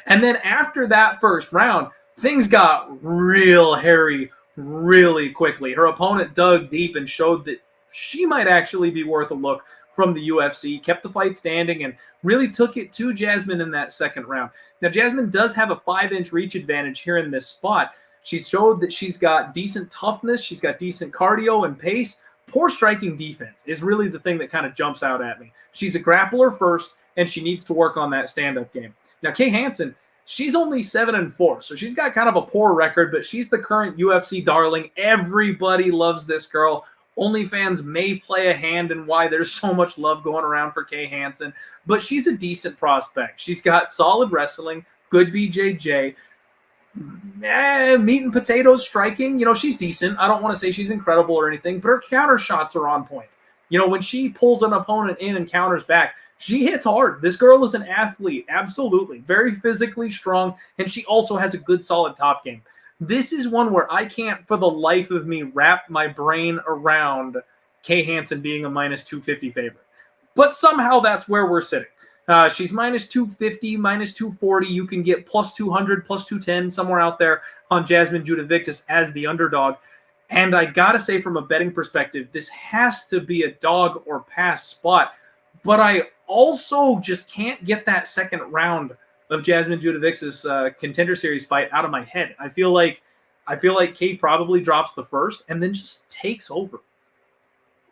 And then after that first round, things got real hairy really quickly. Her opponent dug deep and showed that she might actually be worth a look from the UFC, kept the fight standing, and really took it to Jasmine in that second round. Now, Jasmine does have a 5-inch reach advantage here in this spot. She's showed that she's got decent toughness, she's got decent cardio and pace. Poor striking defense is really the thing that kind of jumps out at me. She's a grappler first, and she needs to work on that stand-up game. Now, Kay Hansen, she's only 7-4, so she's got kind of a poor record, but she's the current UFC darling. Everybody loves this girl. OnlyFans may play a hand in why there's so much love going around for Kay Hansen, but she's a decent prospect. She's got solid wrestling, good BJJ, meat and potatoes striking. You know, she's decent. I don't want to say she's incredible or anything, but her counter shots are on point. You know, when she pulls an opponent in and counters back, she hits hard. This girl is an athlete, absolutely. Very physically strong, and she also has a good, solid top game. This is one where I can't, for the life of me, wrap my brain around Kay Hansen being a -250 favorite. But somehow that's where we're sitting. She's -250, -240. You can get +200, +210, somewhere out there on Jasmine Jasudavicius as the underdog. And I got to say, from a betting perspective, this has to be a dog or pass spot. But I also just can't get that second round of Jasmine Jasudavicius' Contender Series fight out of my head. I feel like Kay probably drops the first and then just takes over.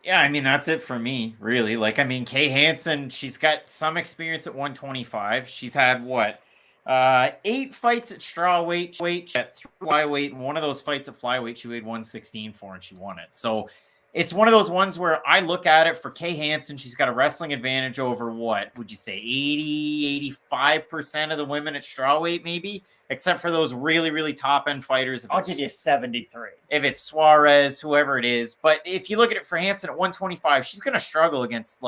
Yeah, I mean, that's it for me, really. Like, I mean, Kay Hansen, she's got some experience at 125. She's had, 8 fights at strawweight, at flyweight, and one of those fights at flyweight she weighed 116 for, and she won it. So it's one of those ones where I look at it for Kay Hansen, she's got a wrestling advantage over, what would you say, 85% of the women at strawweight, maybe? Except for those really, really top-end fighters. I'll give you 73. If it's Suarez, whoever it is. But if you look at it for Hansen at 125, she's going to struggle against,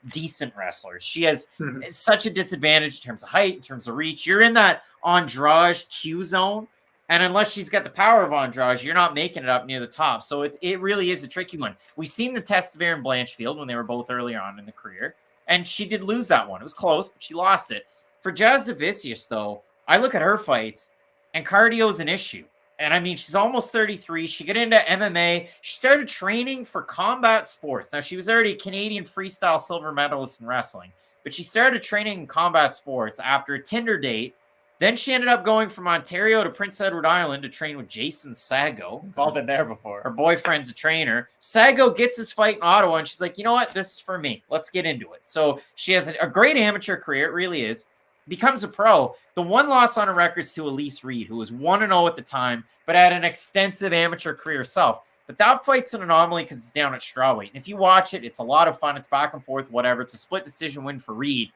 decent wrestlers. She has such a disadvantage in terms of height, in terms of reach. You're in that Andrade Q zone. And unless she's got the power of Andrade, you're not making it up near the top. So it really is a tricky one. We've seen the test of Erin Blanchfield when they were both earlier on in the career. And she did lose that one. It was close, but she lost it. For Jasudavicius, though, I look at her fights, and cardio is an issue. And I mean, she's almost 33. She got into MMA. She started training for combat sports. Now, she was already a Canadian freestyle silver medalist in wrestling, but she started training in combat sports after a Tinder date. Then she ended up going from Ontario to Prince Edward Island to train with Jason Sago. We've all been there before. Her boyfriend's a trainer. Sago gets his fight in Ottawa, and she's like, you know what? This is for me. Let's get into it. So she has a great amateur career. It really is. Becomes a pro. The one loss on her record is to Elise Reed, who was 1-0 at the time, but had an extensive amateur career herself. But that fight's an anomaly because it's down at strawweight. And if you watch it, it's a lot of fun. It's back and forth, whatever. It's a split decision win for Reed.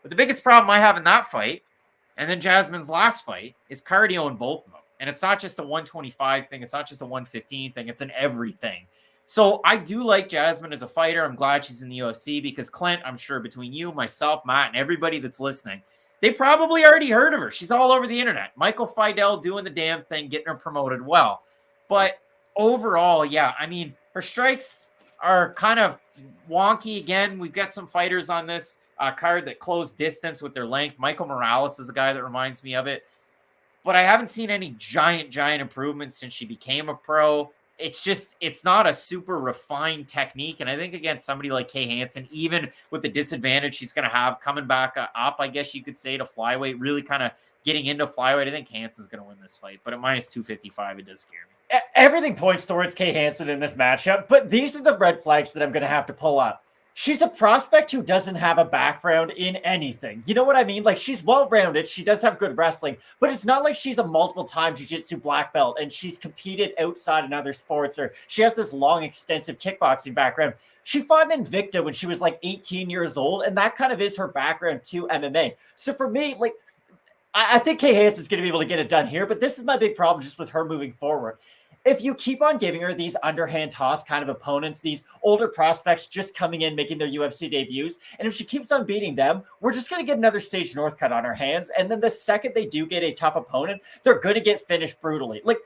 But the biggest problem I have in that fight, and then Jasmine's last fight, is cardio in both of them. And it's not just a 125 thing. It's not just a 115 thing. It's an everything. So I do like Jasmine as a fighter. I'm glad she's in the UFC because Clint, I'm sure between you, myself, Matt, and everybody that's listening, they probably already heard of her. She's all over the internet. Michael Fidel doing the damn thing, getting her promoted well. But overall, yeah, I mean, Her strikes are kind of wonky. Again, we've got some fighters on this card that close distance with their length. Michael Morales is a guy that reminds me of it. But I haven't seen any giant improvements since she became a pro. It's not a super refined technique. And I think against somebody like Kay Hansen, even with the disadvantage she's going to have coming back up, I guess you could say, to flyweight, really kind of getting into flyweight, I think Hansen's going to win this fight. But at minus 255, it does scare me. Everything points towards Kay Hansen in this matchup, but these are the red flags that I'm going to have to pull up. She's a prospect who doesn't have a background in anything. You know what I mean? Like, she's well-rounded. She does have good wrestling, but it's not like she's a multiple-time jiu-jitsu black belt and she's competed outside in other sports, or she has this long, extensive kickboxing background. She fought in Invicta when she was like 18 years old, and that kind of is her background to MMA. So for me, like, I think Kay Hansen's going to be able to get it done here, but this is my big problem just with her moving forward. If you keep on giving her these underhand toss kind of opponents, these older prospects just coming in, making their UFC debuts, and if she keeps on beating them, we're just going to get another Stage North cut on her hands. And then the second they do get a tough opponent, they're going to get finished brutally. Like,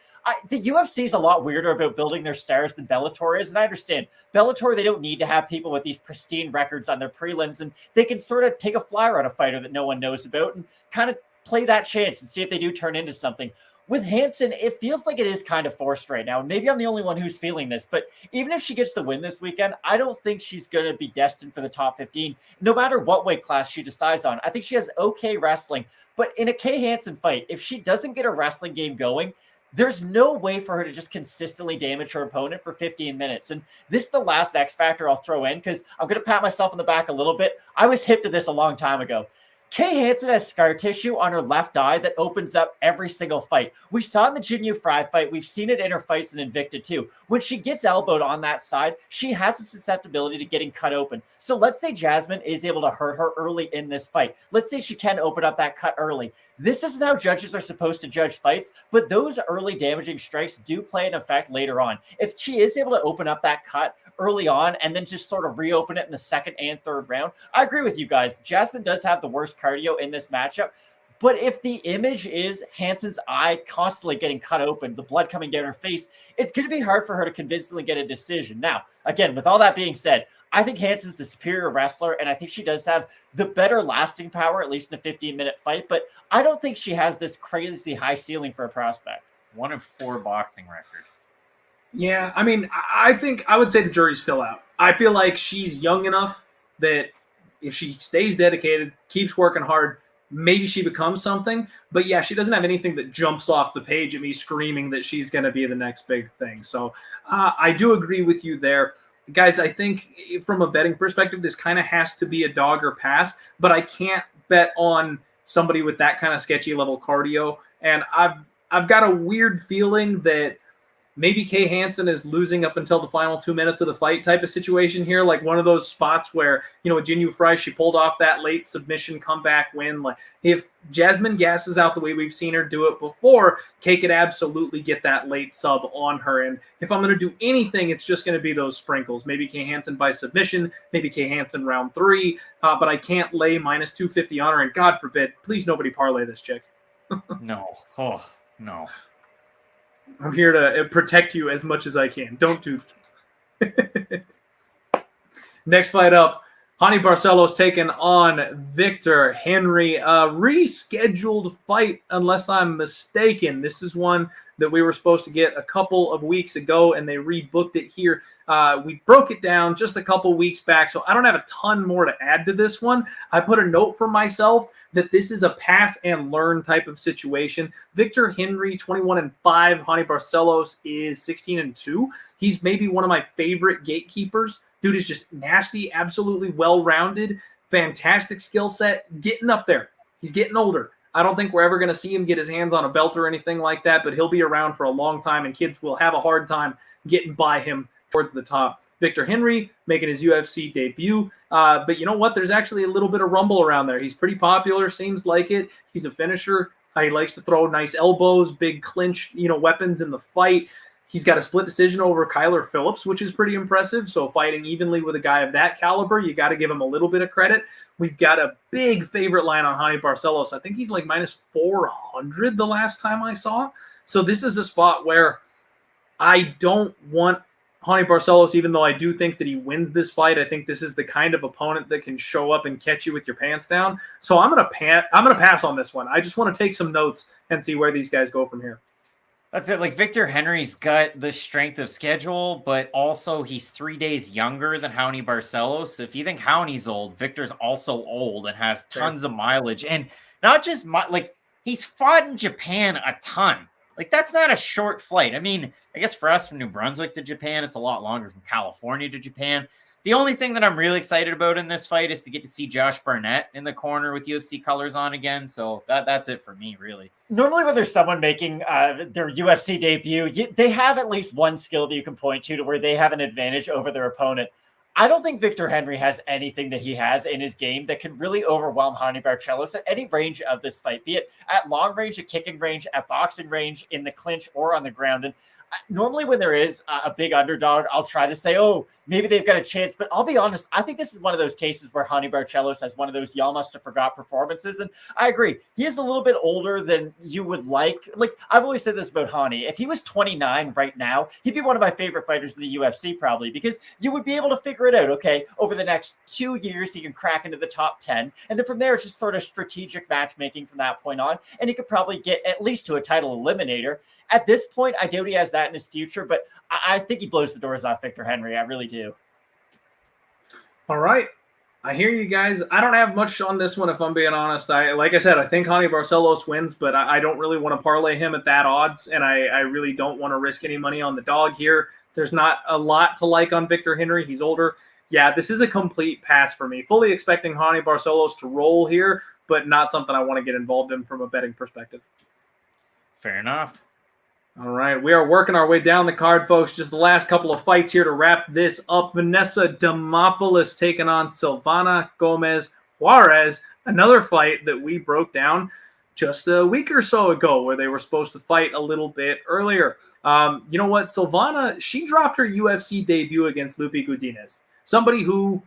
the UFC is a lot weirder about building their stars than Bellator is, and I understand. Bellator, they don't need to have people with these pristine records on their prelims, and they can sort of take a flyer on a fighter that no one knows about and kind of play that chance and see if they do turn into something. With Hansen, it feels like it is kind of forced right now. Maybe I'm the only one who's feeling this, but even if she gets the win this weekend, I don't think she's going to be destined for the top 15, no matter what weight class she decides on. I think she has okay wrestling, but in a Kay Hansen fight, if she doesn't get a wrestling game going, there's no way for her to just consistently damage her opponent for 15 minutes. And this is the last X factor I'll throw in, because I'm going to pat myself on the back a little bit. I was hip to this a long time ago. Kay Hansen has scar tissue on her left eye that opens up every single fight. We saw in the Jin Fry fight. We've seen it in her fights in Invicta too. When she gets elbowed on that side, she has a susceptibility to getting cut open. So let's say Jasmine is able to hurt her early in this fight. Let's say she can open up that cut early. This isn't how judges are supposed to judge fights, but those early damaging strikes do play an effect later on. If she is able to open up that cut early on and then just sort of reopen it in the second and third round, I agree with you guys. Jasmine does have the worst cardio in this matchup, but if the image is Hansen's eye constantly getting cut open, the blood coming down her face, it's going to be hard for her to convincingly get a decision. Now, again, with all that being said, I think Hansen's the superior wrestler, and I think she does have the better lasting power, at least in a 15-minute fight, but I don't think she has this crazy high ceiling for a prospect. 1 of 4 boxing record. Yeah, I mean, I think I would say the jury's still out. I feel like she's young enough that if she stays dedicated, keeps working hard, maybe she becomes something. But yeah, she doesn't have anything that jumps off the page at me screaming that she's going to be the next big thing. So I do agree with you there. Guys, I think from a betting perspective, this kind of has to be a dog or pass, but I can't bet on somebody with that kind of sketchy level cardio. And I've got a weird feeling that maybe Kay Hansen is losing up until the final 2 minutes of the fight type of situation here, like one of those spots where, you know, with Jin Fry, she pulled off that late submission comeback win. Like, if Jasmine gasses out the way we've seen her do it before, Kay could absolutely get that late sub on her. And if I'm going to do anything, it's just going to be those sprinkles. Maybe Kay Hansen by submission, maybe Kay Hansen round 3, but I can't lay minus 250 on her. And God forbid, please nobody parlay this chick. No. Oh, no. I'm here to protect you as much as I can. Don't do. Next fight up, Hani Barcelos taking on Victor Henry. Rescheduled fight, unless I'm mistaken. This is one that we were supposed to get a couple of weeks ago, and they rebooked it here. We broke it down just a couple weeks back, so I don't have a ton more to add to this one. I put a note for myself that this is a pass and learn type of situation. Victor Henry, 21-5. Hani Barcelos is 16-2. He's maybe one of my favorite gatekeepers. Dude is just nasty, absolutely well-rounded, fantastic skill set, getting up there. He's getting older. I don't think we're ever going to see him get his hands on a belt or anything like that, but he'll be around for a long time, and kids will have a hard time getting by him towards the top. Victor Henry making his UFC debut. But you know what? There's actually a little bit of rumble around there. He's pretty popular, seems like it. He's a finisher. He likes to throw nice elbows, big clinch, weapons in the fight. He's got a split decision over Kyler Phillips, which is pretty impressive. So fighting evenly with a guy of that caliber, you got to give him a little bit of credit. We've got a big favorite line on Hani Barcelos. I think he's like minus 400 the last time I saw. So this is a spot where I don't want Raoni Barcelos, even though I do think that he wins this fight, I think this is the kind of opponent that can show up and catch you with your pants down. So I'm gonna pass on this one. I just want to take some notes and see where these guys go from here. That's it. Like Victor Henry's got the strength of schedule, but also he's 3 days younger than Raoni Barcelos. So if you think Raoni's old, Victor's also old and has tons of mileage. And not just like he's fought in Japan a ton. Like that's not a short flight. I mean, I guess for us from New Brunswick to Japan, it's a lot longer from California to Japan. The only thing that I'm really excited about in this fight is to get to see Josh Barnett in the corner with UFC colors on again. So that's it for me, really. Normally when there's someone making their UFC debut, they have at least one skill that you can point to where they have an advantage over their opponent. I don't think Victor Henry has anything that he has in his game that can really overwhelm Raoni Barcelos at any range of this fight, be it at long range, at kicking range, at boxing range, in the clinch, or on the ground. And normally when there is a big underdog, I'll try to say, oh, maybe they've got a chance. But I'll be honest, I think this is one of those cases where Raoni Barcelos has one of those y'all must have forgot performances. And I agree. He is a little bit older than you would like. Like, I've always said this about Raoni. If he was 29 right now, he'd be one of my favorite fighters in the UFC probably, because you would be able to figure it out, okay? Over the next 2 years, he can crack into the top 10. And then from there, it's just sort of strategic matchmaking from that point on. And he could probably get at least to a title eliminator. At this point, I doubt he has that in his future, but I think he blows the doors off Victor Henry. I really do. All right. I hear you guys. I don't have much on this one, if I'm being honest. Like I said, I think Raoni Barcelos wins, but I don't really want to parlay him at that odds, and I really don't want to risk any money on the dog here. There's not a lot to like on Victor Henry. He's older. Yeah, this is a complete pass for me. Fully expecting Raoni Barcelos to roll here, but not something I want to get involved in from a betting perspective. Fair enough. All right, we are working our way down the card, folks. Just the last couple of fights here to wrap this up. Vanessa Demopoulos taking on Silvana Gomez Juarez. Another fight that we broke down just a week or so ago where they were supposed to fight a little bit earlier. You know what? Silvana, she dropped her UFC debut against Lupi Godinez, somebody who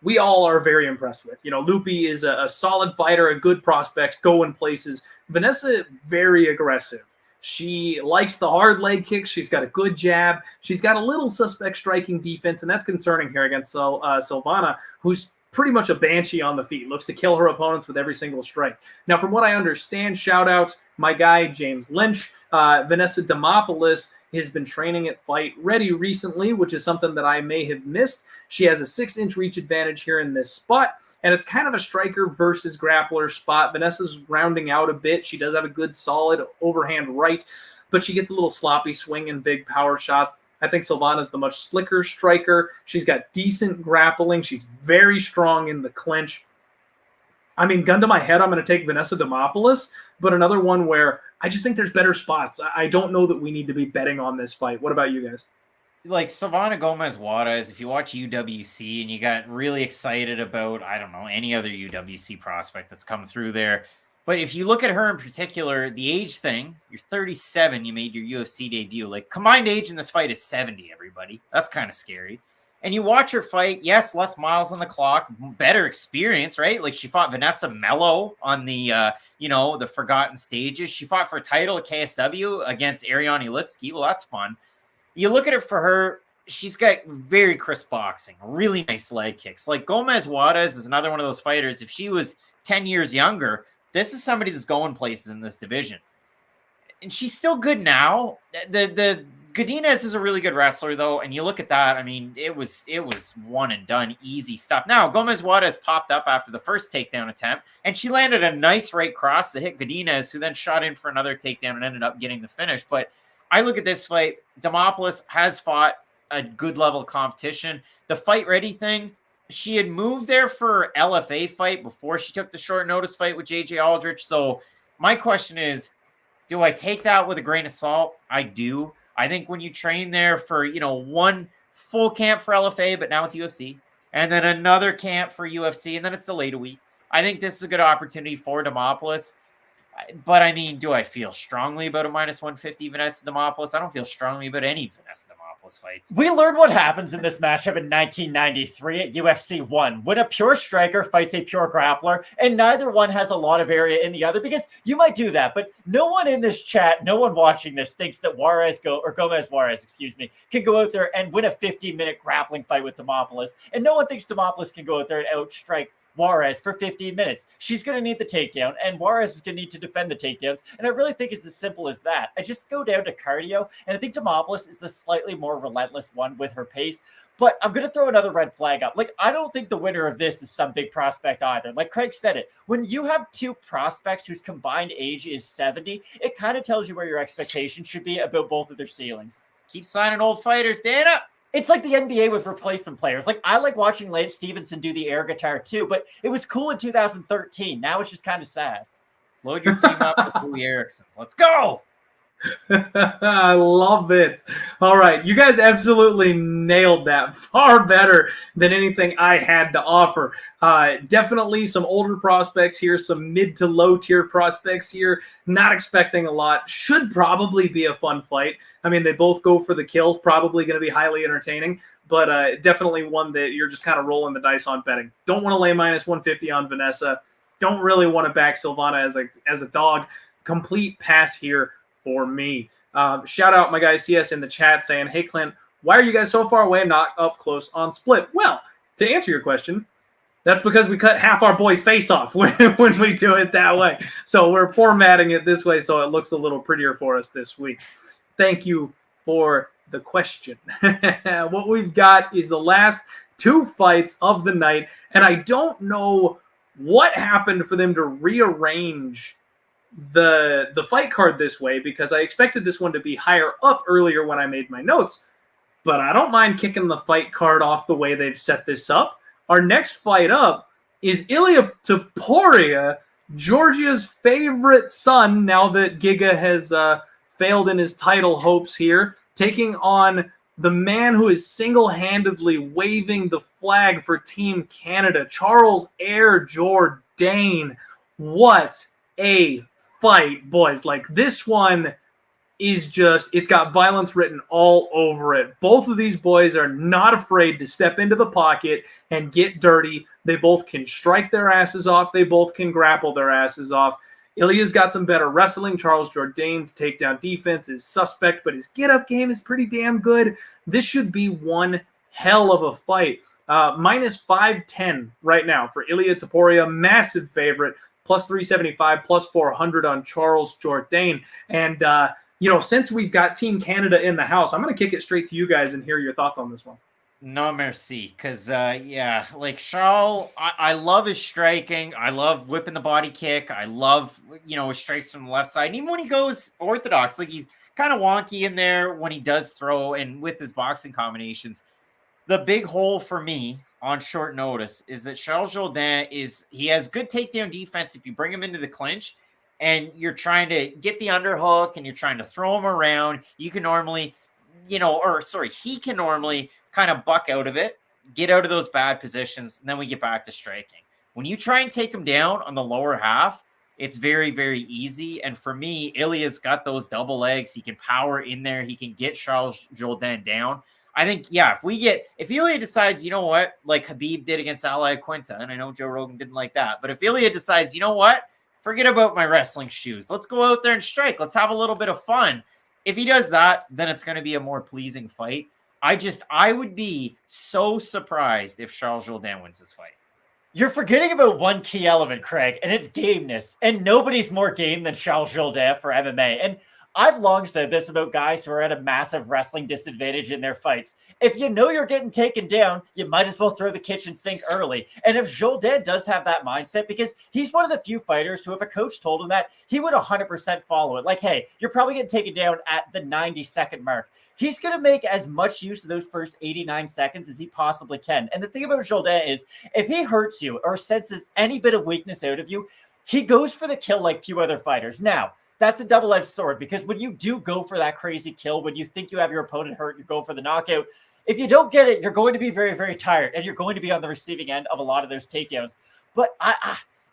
we all are very impressed with. You know, Lupi is a solid fighter, a good prospect, going places. Vanessa, very aggressive. She likes the hard leg kicks. She's got a good jab. She's got a little suspect striking defense, and that's concerning here against Silvana, who's pretty much a banshee on the feet, looks to kill her opponents with every single strike. Now, from what I understand, shout out my guy, James Lynch, Vanessa Demopoulos has been training at Fight Ready recently, which is something that I may have missed. She has a 6-inch reach advantage here in this spot, and it's kind of a striker versus grappler spot. Vanessa's rounding out a bit. She does have a good, solid overhand right, but she gets a little sloppy swinging big power shots. I think Silvana's the much slicker striker. She's got decent grappling. She's very strong in the clinch. I mean, gun to my head, I'm going to take Vanessa Demopoulos, but another one where I just think there's better spots. I don't know that we need to be betting on this fight. What about you guys? Like Silvana Gomez Juarez, if you watch UWC and you got really excited about, I don't know, any other UWC prospect that's come through there. But if you look at her in particular, the age thing, you're 37, you made your UFC debut. Like combined age in this fight is 70, everybody. That's kind of scary. And you watch her fight, yes, less miles on the clock, better experience, right? Like she fought Vanessa Mello on the, the forgotten stages. She fought for a title at KSW against Ariane Lipsky. Well, that's fun. You look at it for her, she's got very crisp boxing, really nice leg kicks. Like Gomez Juarez is another one of those fighters. If she was 10 years younger, this is somebody that's going places in this division. And she's still good now. The Godinez is a really good wrestler, though, and you look at that, I mean, it was one and done, easy stuff. Now, Gomez Juarez popped up after the first takedown attempt, and she landed a nice right cross that hit Godinez, who then shot in for another takedown and ended up getting the finish. But I look at this fight, Demopoulos has fought a good level of competition. The Fight Ready thing, she had moved there for LFA fight before she took the short notice fight with JJ Aldrich. So my question is, do I take that with a grain of salt? I do. I think when you train there for, one full camp for LFA, but now it's UFC, and then another camp for UFC, and then it's delayed a week, I think this is a good opportunity for Demopoulos. But, I mean, do I feel strongly about a -150 Vanessa Demopoulos? I don't feel strongly about any Vanessa Demopoulos. Demopoulos fights. We learned what happens in this matchup in 1993 at UFC 1 when a pure striker fights a pure grappler, and neither one has a lot of area in the other, because you might do that, but no one in this chat, no one watching this thinks that Gomez Juarez, can go out there and win a 15-minute grappling fight with Demopoulos, and no one thinks Demopoulos can go out there and outstrike Juarez for 15 minutes. She's going to need the takedown, and Juarez is going to need to defend the takedowns. And I really think it's as simple as that. I just go down to cardio, and I think Demopoulos is the slightly more relentless one with her pace. But I'm going to throw another red flag up. Like, I don't think the winner of this is some big prospect either. Like Craig said it, when you have two prospects whose combined age is 70, it kind of tells you where your expectations should be about both of their ceilings. Keep signing old fighters, Dana. It's like the NBA with replacement players. Like, I like watching Lance Stevenson do the air guitar too, but it was cool in 2013. Now it's just kind of sad. Load your team up with Louis Erickson's. Let's go. I love it. All right. You guys absolutely nailed that. Far better than anything I had to offer. Definitely some older prospects here, some mid to low tier prospects here. Not expecting a lot. Should probably be a fun fight. I mean, they both go for the kill. Probably going to be highly entertaining, but definitely one that you're just kind of rolling the dice on betting. Don't want to lay minus 150 on Vanessa. Don't really want to back Silvana as a dog. Complete pass here for me. Shout out my guy CS in the chat saying, hey, Clint, why are you guys so far away and not up close on split? Well, to answer your question, that's because we cut half our boys' face off when we do it that way. So we're formatting it this way so it looks a little prettier for us this week. Thank you for the question. What we've got is the last two fights of the night, and I don't know what happened for them to rearrange the fight card this way, because I expected this one to be higher up earlier when I made my notes, but I don't mind kicking the fight card off the way they've set this up. Our next fight up is Ilia Topuria, Georgia's favorite son, now that Giga has failed in his title hopes here, taking on the man who is single-handedly waving the flag for Team Canada, Charles Air Jourdain. What a fight, boys. Like, this one is just, it's got violence written all over it. Both of these boys are not afraid to step into the pocket and get dirty. They both can strike their asses off. They both can grapple their asses off. Ilia's got some better wrestling. Charles Jourdain's takedown defense is suspect, but his get-up game is pretty damn good. This should be one hell of a fight. Minus 510 right now for Ilia Topuria. Massive favorite. Plus 375, plus 400 on Charles Jourdain. And, since we've got Team Canada in the house, I'm going to kick it straight to you guys and hear your thoughts on this one. No merci, because like Charles, I love his striking. I love whipping the body kick. I love his strikes from the left side. And even when he goes orthodox, like, he's kind of wonky in there when he does throw, and with his boxing combinations. The big hole for me on short notice is that Charles Jourdain he has good takedown defense if you bring him into the clinch and you're trying to get the underhook and you're trying to throw him around. You can normally, he can normally kind of buck out of it, get out of those bad positions, and then we get back to striking. When you try and take him down on the lower half, it's very, very easy. And for me, Ilia's got those double legs. He can power in there. He can get Charles Jourdain down. I think, if Ilia decides, like Khabib did against Ally Quinta, and I know Joe Rogan didn't like that, but if Ilia decides, forget about my wrestling shoes. Let's go out there and strike. Let's have a little bit of fun. If he does that, then it's going to be a more pleasing fight. I would be so surprised if Charles Jourdain wins this fight. You're forgetting about one key element, Craig, and it's gameness. And nobody's more game than Charles Jourdain for MMA. And I've long said this about guys who are at a massive wrestling disadvantage in their fights. If you know you're getting taken down, you might as well throw the kitchen sink early. And if Jourdain does have that mindset, because he's one of the few fighters who, if a coach told him that, he would 100% follow it. Like, hey, you're probably getting taken down at the 90-second mark. He's going to make as much use of those first 89 seconds as he possibly can. And the thing about Jourdain is, if he hurts you or senses any bit of weakness out of you, he goes for the kill like few other fighters. Now, that's a double-edged sword, because when you do go for that crazy kill, when you think you have your opponent hurt, you go for the knockout. If you don't get it, you're going to be very, very tired, and you're going to be on the receiving end of a lot of those takedowns. But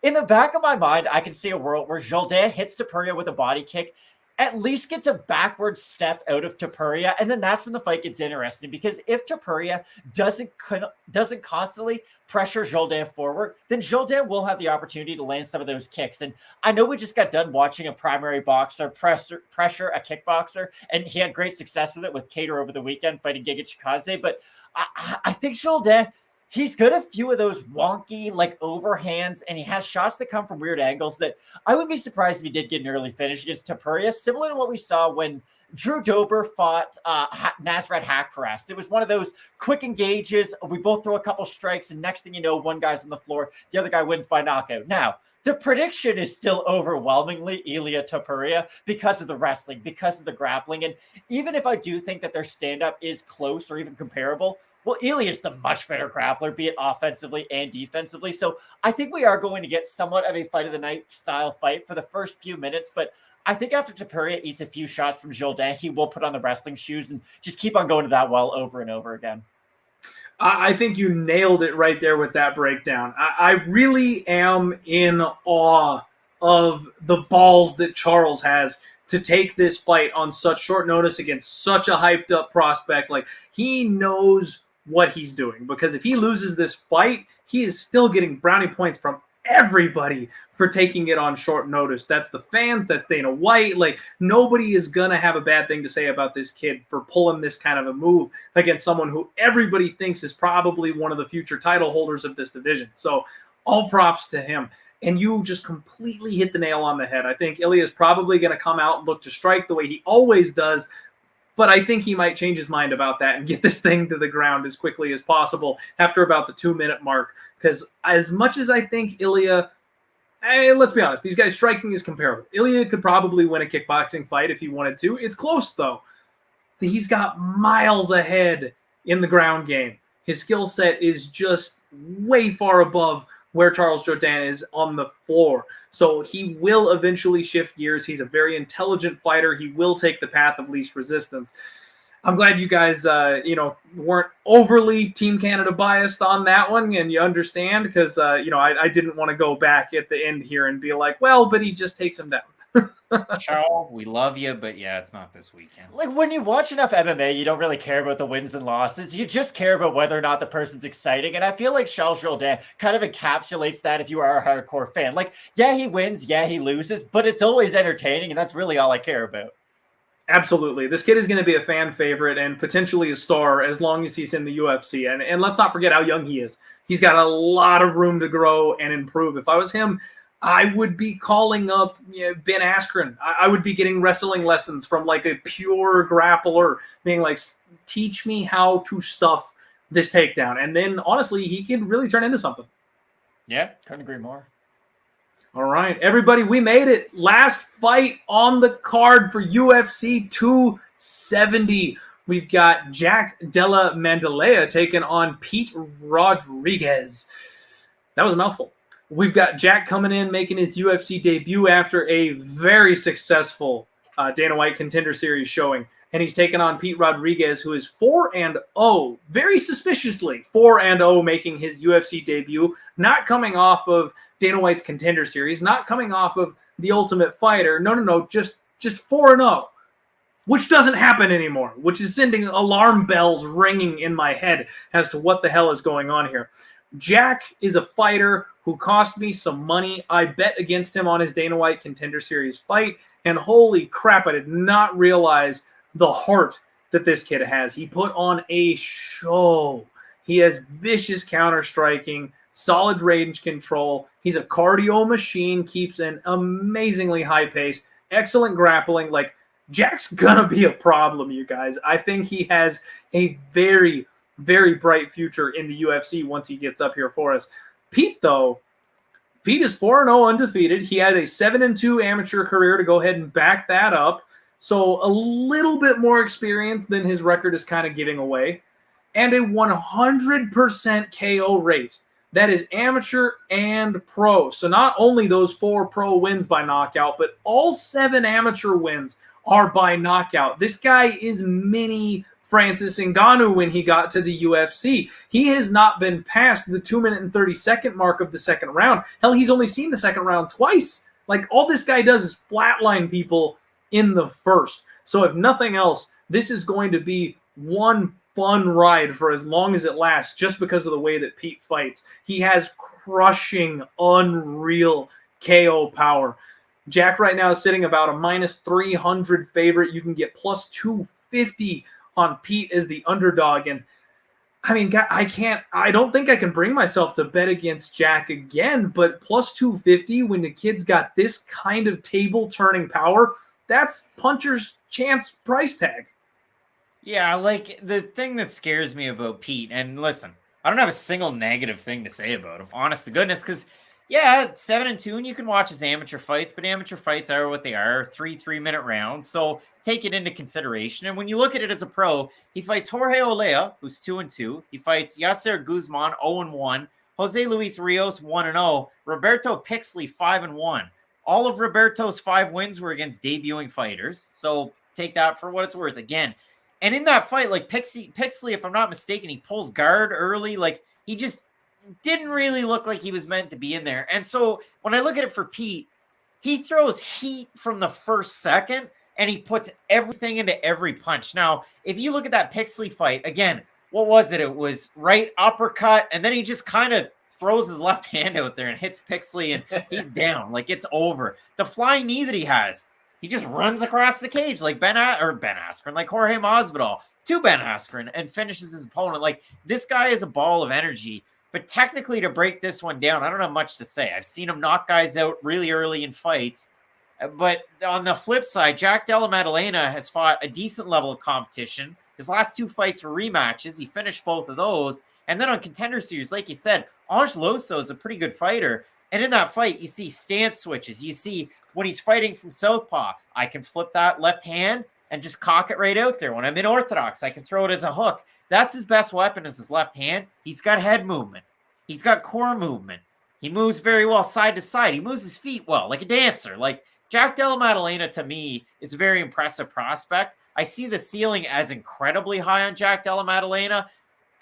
in the back of my mind, I can see a world where Jourdain hits Topuria with a body kick, at least gets a backward step out of Topuria, and then that's when the fight gets interesting, because if Topuria doesn't constantly pressure Jourdain forward, then Jourdain will have the opportunity to land some of those kicks. And I know we just got done watching a primary boxer pressure a kickboxer, and he had great success with it with Cater over the weekend fighting Giga Chikadze, but I think Jourdain, he's got a few of those wonky, like, overhands, and he has shots that come from weird angles that I would be surprised if he did get an early finish against Topuria, similar to what we saw when Drew Dober fought Nasrat Haqparast. It was one of those quick engages. We both throw a couple strikes, and next thing you know, one guy's on the floor, the other guy wins by knockout. Now, the prediction is still overwhelmingly Ilia Topuria because of the wrestling, because of the grappling, and even if I do think that their stand-up is close or even comparable, well, Ilia is the much better grappler, be it offensively and defensively. So I think we are going to get somewhat of a fight of the night style fight for the first few minutes. But I think after Topuria eats a few shots from Jourdain, he will put on the wrestling shoes and just keep on going to that well over and over again. I think you nailed it right there with that breakdown. I really am in awe of the balls that Charles has to take this fight on such short notice against such a hyped up prospect. Like, he knows what he's doing, because if he loses this fight, he is still getting brownie points from everybody for taking it on short notice. That's the fans, that's Dana White. Like, nobody is gonna have a bad thing to say about this kid for pulling this kind of a move against someone who everybody thinks is probably one of the future title holders of this division. So all props to him. And you just completely hit the nail on the head. I think Ilia is probably going to come out and look to strike the way he always does, but I think he might change his mind about that and get this thing to the ground as quickly as possible after about the 2-minute mark. Because as much as I think Ilia, let's be honest, these guys' striking is comparable. Ilia could probably win a kickboxing fight if he wanted to. It's close, though. He's got miles ahead in the ground game. His skill set is just way far above where Charles Jourdain is on the floor. So he will eventually shift gears. He's a very intelligent fighter. He will take the path of least resistance. I'm glad you guys, weren't overly Team Canada biased on that one, and you understand, because, I didn't want to go back at the end here and be like, well, but he just takes him down. Charles, we love you, but yeah, it's not this weekend. Like, when you watch enough MMA, you don't really care about the wins and losses. You just care about whether or not the person's exciting. And I feel like Charles Jourdain kind of encapsulates that if you are a hardcore fan. Like, yeah, he wins, yeah, he loses, but it's always entertaining, and that's really all I care about. Absolutely. This kid is going to be a fan favorite and potentially a star as long as he's in the UFC. And let's not forget how young he is. He's got a lot of room to grow and improve. If I was him, I would be calling up Ben Askren. I would be getting wrestling lessons from like a pure grappler, being like, teach me how to stuff this takedown. And then, honestly, he could really turn into something. Yeah, couldn't agree more. All right, everybody, we made it. Last fight on the card for UFC 270. We've got Jack Della Mandalea taking on Pete Rodriguez. That was a mouthful. We've got Jack coming in, making his UFC debut after a very successful Dana White Contender Series showing. And he's taking on Pete Rodriguez, who is 4-0, very suspiciously 4-0, making his UFC debut, not coming off of Dana White's Contender Series, not coming off of The Ultimate Fighter. No, just 4-0, which doesn't happen anymore, which is sending alarm bells ringing in my head as to what the hell is going on here. Jack is a fighter who cost me some money. I bet against him on his Dana White Contender Series fight, and holy crap, I did not realize the heart that this kid has. He put on a show. He has vicious counter-striking, solid range control. He's a cardio machine, keeps an amazingly high pace, excellent grappling. Like, Jack's gonna be a problem, you guys. I think he has a very, very bright future in the UFC once he gets up here for us. Pete, though, Pete is 4-0 undefeated. He had a 7-2 amateur career to go ahead and back that up. So a little bit more experience than his record is kind of giving away. And a 100% KO rate. That is amateur and pro. So not only those 4 pro wins by knockout, but all 7 amateur wins are by knockout. This guy is mini Francis Ngannou when he got to the UFC. He has not been past the 2-minute and 30-second mark of the second round. Hell, he's only seen the second round twice. Like, all this guy does is flatline people in the first. So if nothing else, this is going to be one fun ride for as long as it lasts, just because of the way that Pete fights. He has crushing, unreal KO power. Jack right now is sitting about a -300 favorite. You can get +250 on Pete as the underdog. And I mean, I don't think I can bring myself to bet against Jack again, but +250 when the kid's got this kind of table turning power, that's puncher's chance price tag. Yeah, like the thing that scares me about Pete, and listen, I don't have a single negative thing to say about him, honest to goodness, because yeah, 7-2, and you can watch his amateur fights, but amateur fights are what they are, 3-minute rounds, so take it into consideration. And when you look at it as a pro, he fights Jorge Olea, who's 2-2. He fights Yasser Guzman, 0-1. Jose Luis Rios, 1-0. Roberto Pixley, 5-1. All of Roberto's 5 wins were against debuting fighters, so take that for what it's worth. Again, and in that fight, like Pixley, if I'm not mistaken, he pulls guard early. Like, he just didn't really look like he was meant to be in there. And so when I look at it for Pete, he throws heat from the first second, and he puts everything into every punch. Now, if you look at that Pixley fight, again, what was it? It was right uppercut, and then he just kind of throws his left hand out there and hits Pixley, and he's down. Like, it's over. The flying knee that he has, he just runs across the cage like Ben Askren, like Jorge Masvidal to Ben Askren, and finishes his opponent. Like, this guy is a ball of energy. But technically, to break this one down, I don't have much to say. I've seen him knock guys out really early in fights. But on the flip side, Jack Della Maddalena has fought a decent level of competition. His last 2 fights were rematches. He finished both of those. And then on Contender Series, like you said, Ange Loso is a pretty good fighter. And in that fight, you see stance switches. You see when he's fighting from southpaw, I can flip that left hand and just cock it right out there. When I'm in orthodox, I can throw it as a hook. That's his best weapon, is his left hand. He's got head movement. He's got core movement. He moves very well side to side. He moves his feet well, like a dancer. Like, Jack Della Maddalena, to me, is a very impressive prospect. I see the ceiling as incredibly high on Jack Della Maddalena.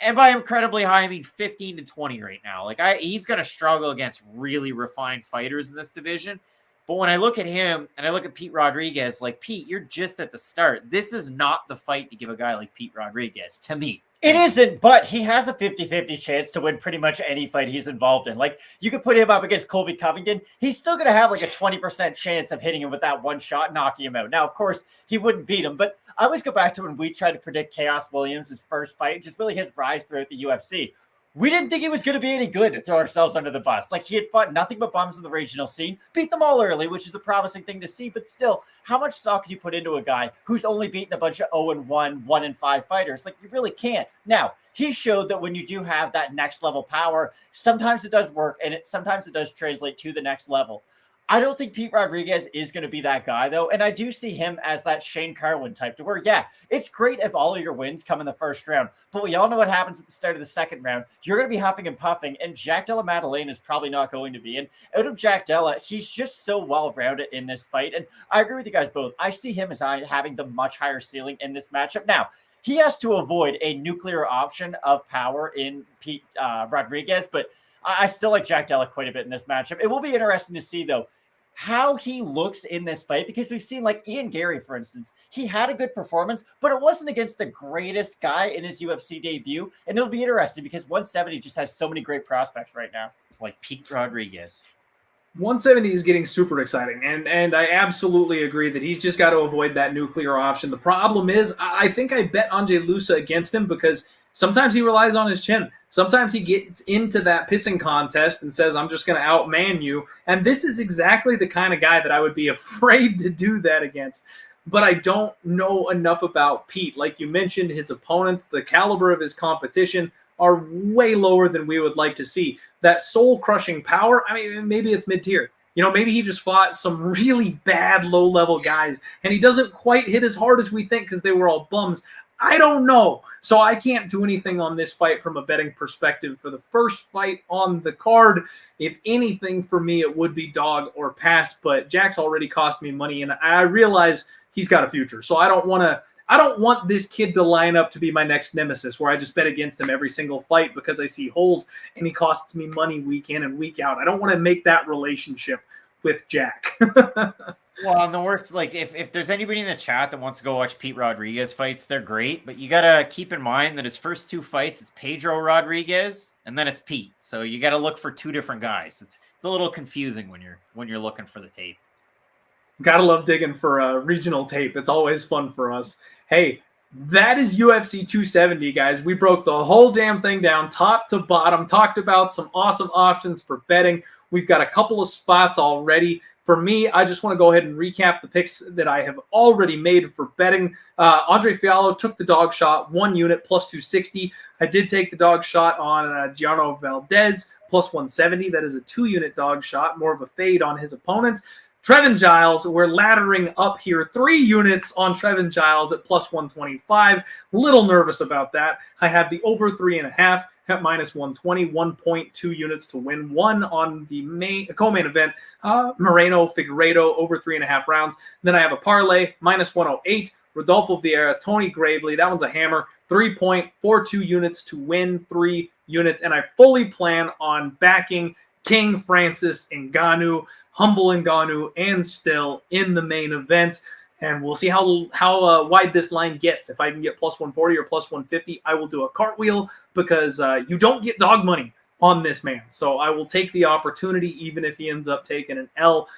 And by incredibly high, I mean 15 to 20 right now. Like, he's going to struggle against really refined fighters in this division. But when I look at him and I look at Pete Rodriguez, like, Pete, you're just at the start. This is not the fight to give a guy like Pete Rodriguez, to me. It isn't, but he has a 50-50 chance to win pretty much any fight he's involved in. Like, you could put him up against Colby Covington. He's still going to have like a 20% chance of hitting him with that one shot, knocking him out. Now, of course, he wouldn't beat him, but I always go back to when we tried to predict Chaos Williams' first fight, just really his rise throughout the UFC. We didn't think he was going to be any good to throw ourselves under the bus. Like, he had fought nothing but bums in the regional scene, beat them all early, which is a promising thing to see. But still, how much stock can you put into a guy who's only beaten a bunch of 0-1, 1-5 fighters? Like, you really can't. Now, he showed that when you do have that next level power, sometimes it does work, and sometimes it does translate to the next level. I don't think Pete Rodriguez is going to be that guy, though, and I do see him as that Shane Carwin type, to where, yeah, it's great if all of your wins come in the first round, but we all know what happens at the start of the second round. You're going to be huffing and puffing, and Jack Della Maddalena is probably not going to be. And out of Jack Della, he's just so well-rounded in this fight, and I agree with you guys both. I see him as having the much higher ceiling in this matchup. Now, he has to avoid a nuclear option of power in Pete Rodriguez, but I still like Jack Della quite a bit in this matchup. It will be interesting to see, though, how he looks in this fight, because we've seen, like, Ian Gary, for instance, he had a good performance, but it wasn't against the greatest guy in his UFC debut. And it'll be interesting because 170 just has so many great prospects right now. Like Pete Rodriguez. 170 is getting super exciting, and I absolutely agree that he's just got to avoid that nuclear option. The problem is, I think I bet Ange Lusa against him because sometimes he relies on his chin. Sometimes he gets into that pissing contest and says, I'm just going to outman you. And this is exactly the kind of guy that I would be afraid to do that against. But I don't know enough about Pete. Like you mentioned, his opponents, the caliber of his competition are way lower than we would like to see. That soul-crushing power, I mean, maybe it's mid-tier. You know, maybe he just fought some really bad low-level guys, and he doesn't quite hit as hard as we think because they were all bums. I don't know. So I can't do anything on this fight from a betting perspective. For the first fight on the card, if anything for me, it would be dog or pass, but Jack's already cost me money, and I realize he's got a future. So I don't want this kid to line up to be my next nemesis where I just bet against him every single fight because I see holes and he costs me money week in and week out. I don't want to make that relationship with Jack. Well, and the worst, like if there's anybody in the chat that wants to go watch Pete Rodriguez fights, they're great. But you gotta keep in mind that his first 2 fights, it's Pedro Rodriguez, and then it's Pete. So you gotta look for 2 different guys. It's a little confusing when you're looking for the tape. Gotta love digging for regional tape. It's always fun for us. Hey, that is UFC 270, guys. We broke the whole damn thing down, top to bottom, talked about some awesome options for betting. We've got a couple of spots already. For me, I just want to go ahead and recap the picks that I have already made for betting. Andre Fialho took the dog shot, 1 unit, plus 260. I did take the dog shot on Gianno Valdéz, plus 170. That is a 2-unit dog shot, more of a fade on his opponent. Trevin Giles, we're laddering up here, 3 units on Trevin Giles at plus 125. Little nervous about that. I have the over 3.5 at minus 120, 1.2 units to win. 1 on the co-main event, Moreno, Figueiredo, over 3.5 rounds. Then I have a parlay, minus 108, Rodolfo Vieira, Tony Gravely. That one's a hammer, 3.42 units to win, 3 units. And I fully plan on backing King Francis Ngannou, humble Ngannou, and still in the main event. And we'll see how wide this line gets. If I can get plus 140 or plus 150, I will do a cartwheel because you don't get dog money on this man. So I will take the opportunity even if he ends up taking an L.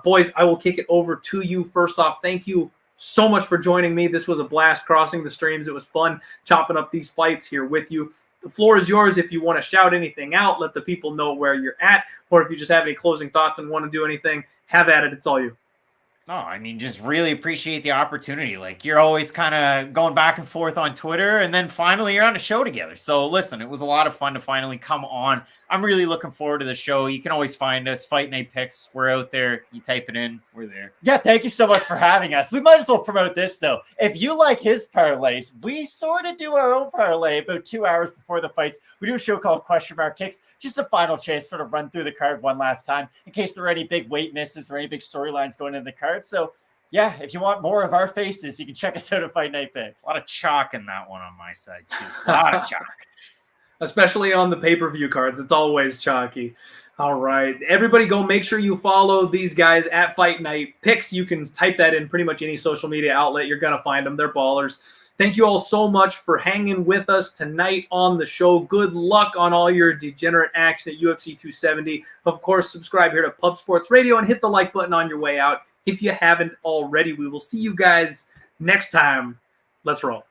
Boys, I will kick it over to you. First off, thank you so much for joining me. This was a blast crossing the streams. It was fun chopping up these fights here with you. The floor is yours if you want to shout anything out, let the people know where you're at, or if you just have any closing thoughts and want to do anything, have at it. It's all you. No, I mean, just really appreciate the opportunity. Like, you're always kind of going back and forth on Twitter, and then finally you're on a show together. So listen, it was a lot of fun to finally come on. I'm really looking forward to the show. You can always find us, Fight Night Picks. We're out there. You type it in. We're there. Yeah, thank you so much for having us. We might as well promote this, though. If you like his parlays, we sort of do our own parlay about 2 hours before the fights. We do a show called Question Mark Kicks. Just a final chance to sort of run through the card one last time in case there are any big weight misses or any big storylines going into the card. So, yeah, if you want more of our faces, you can check us out at Fight Night Picks. A lot of chalk in that one on my side, too. A lot of chalk. Especially on the pay-per-view cards. It's always chalky. All right. Everybody go make sure you follow these guys at Fight Night Picks. You can type that in pretty much any social media outlet. You're going to find them. They're ballers. Thank you all so much for hanging with us tonight on the show. Good luck on all your degenerate action at UFC 270. Of course, subscribe here to Pub Sports Radio and hit the like button on your way out. If you haven't already, we will see you guys next time. Let's roll.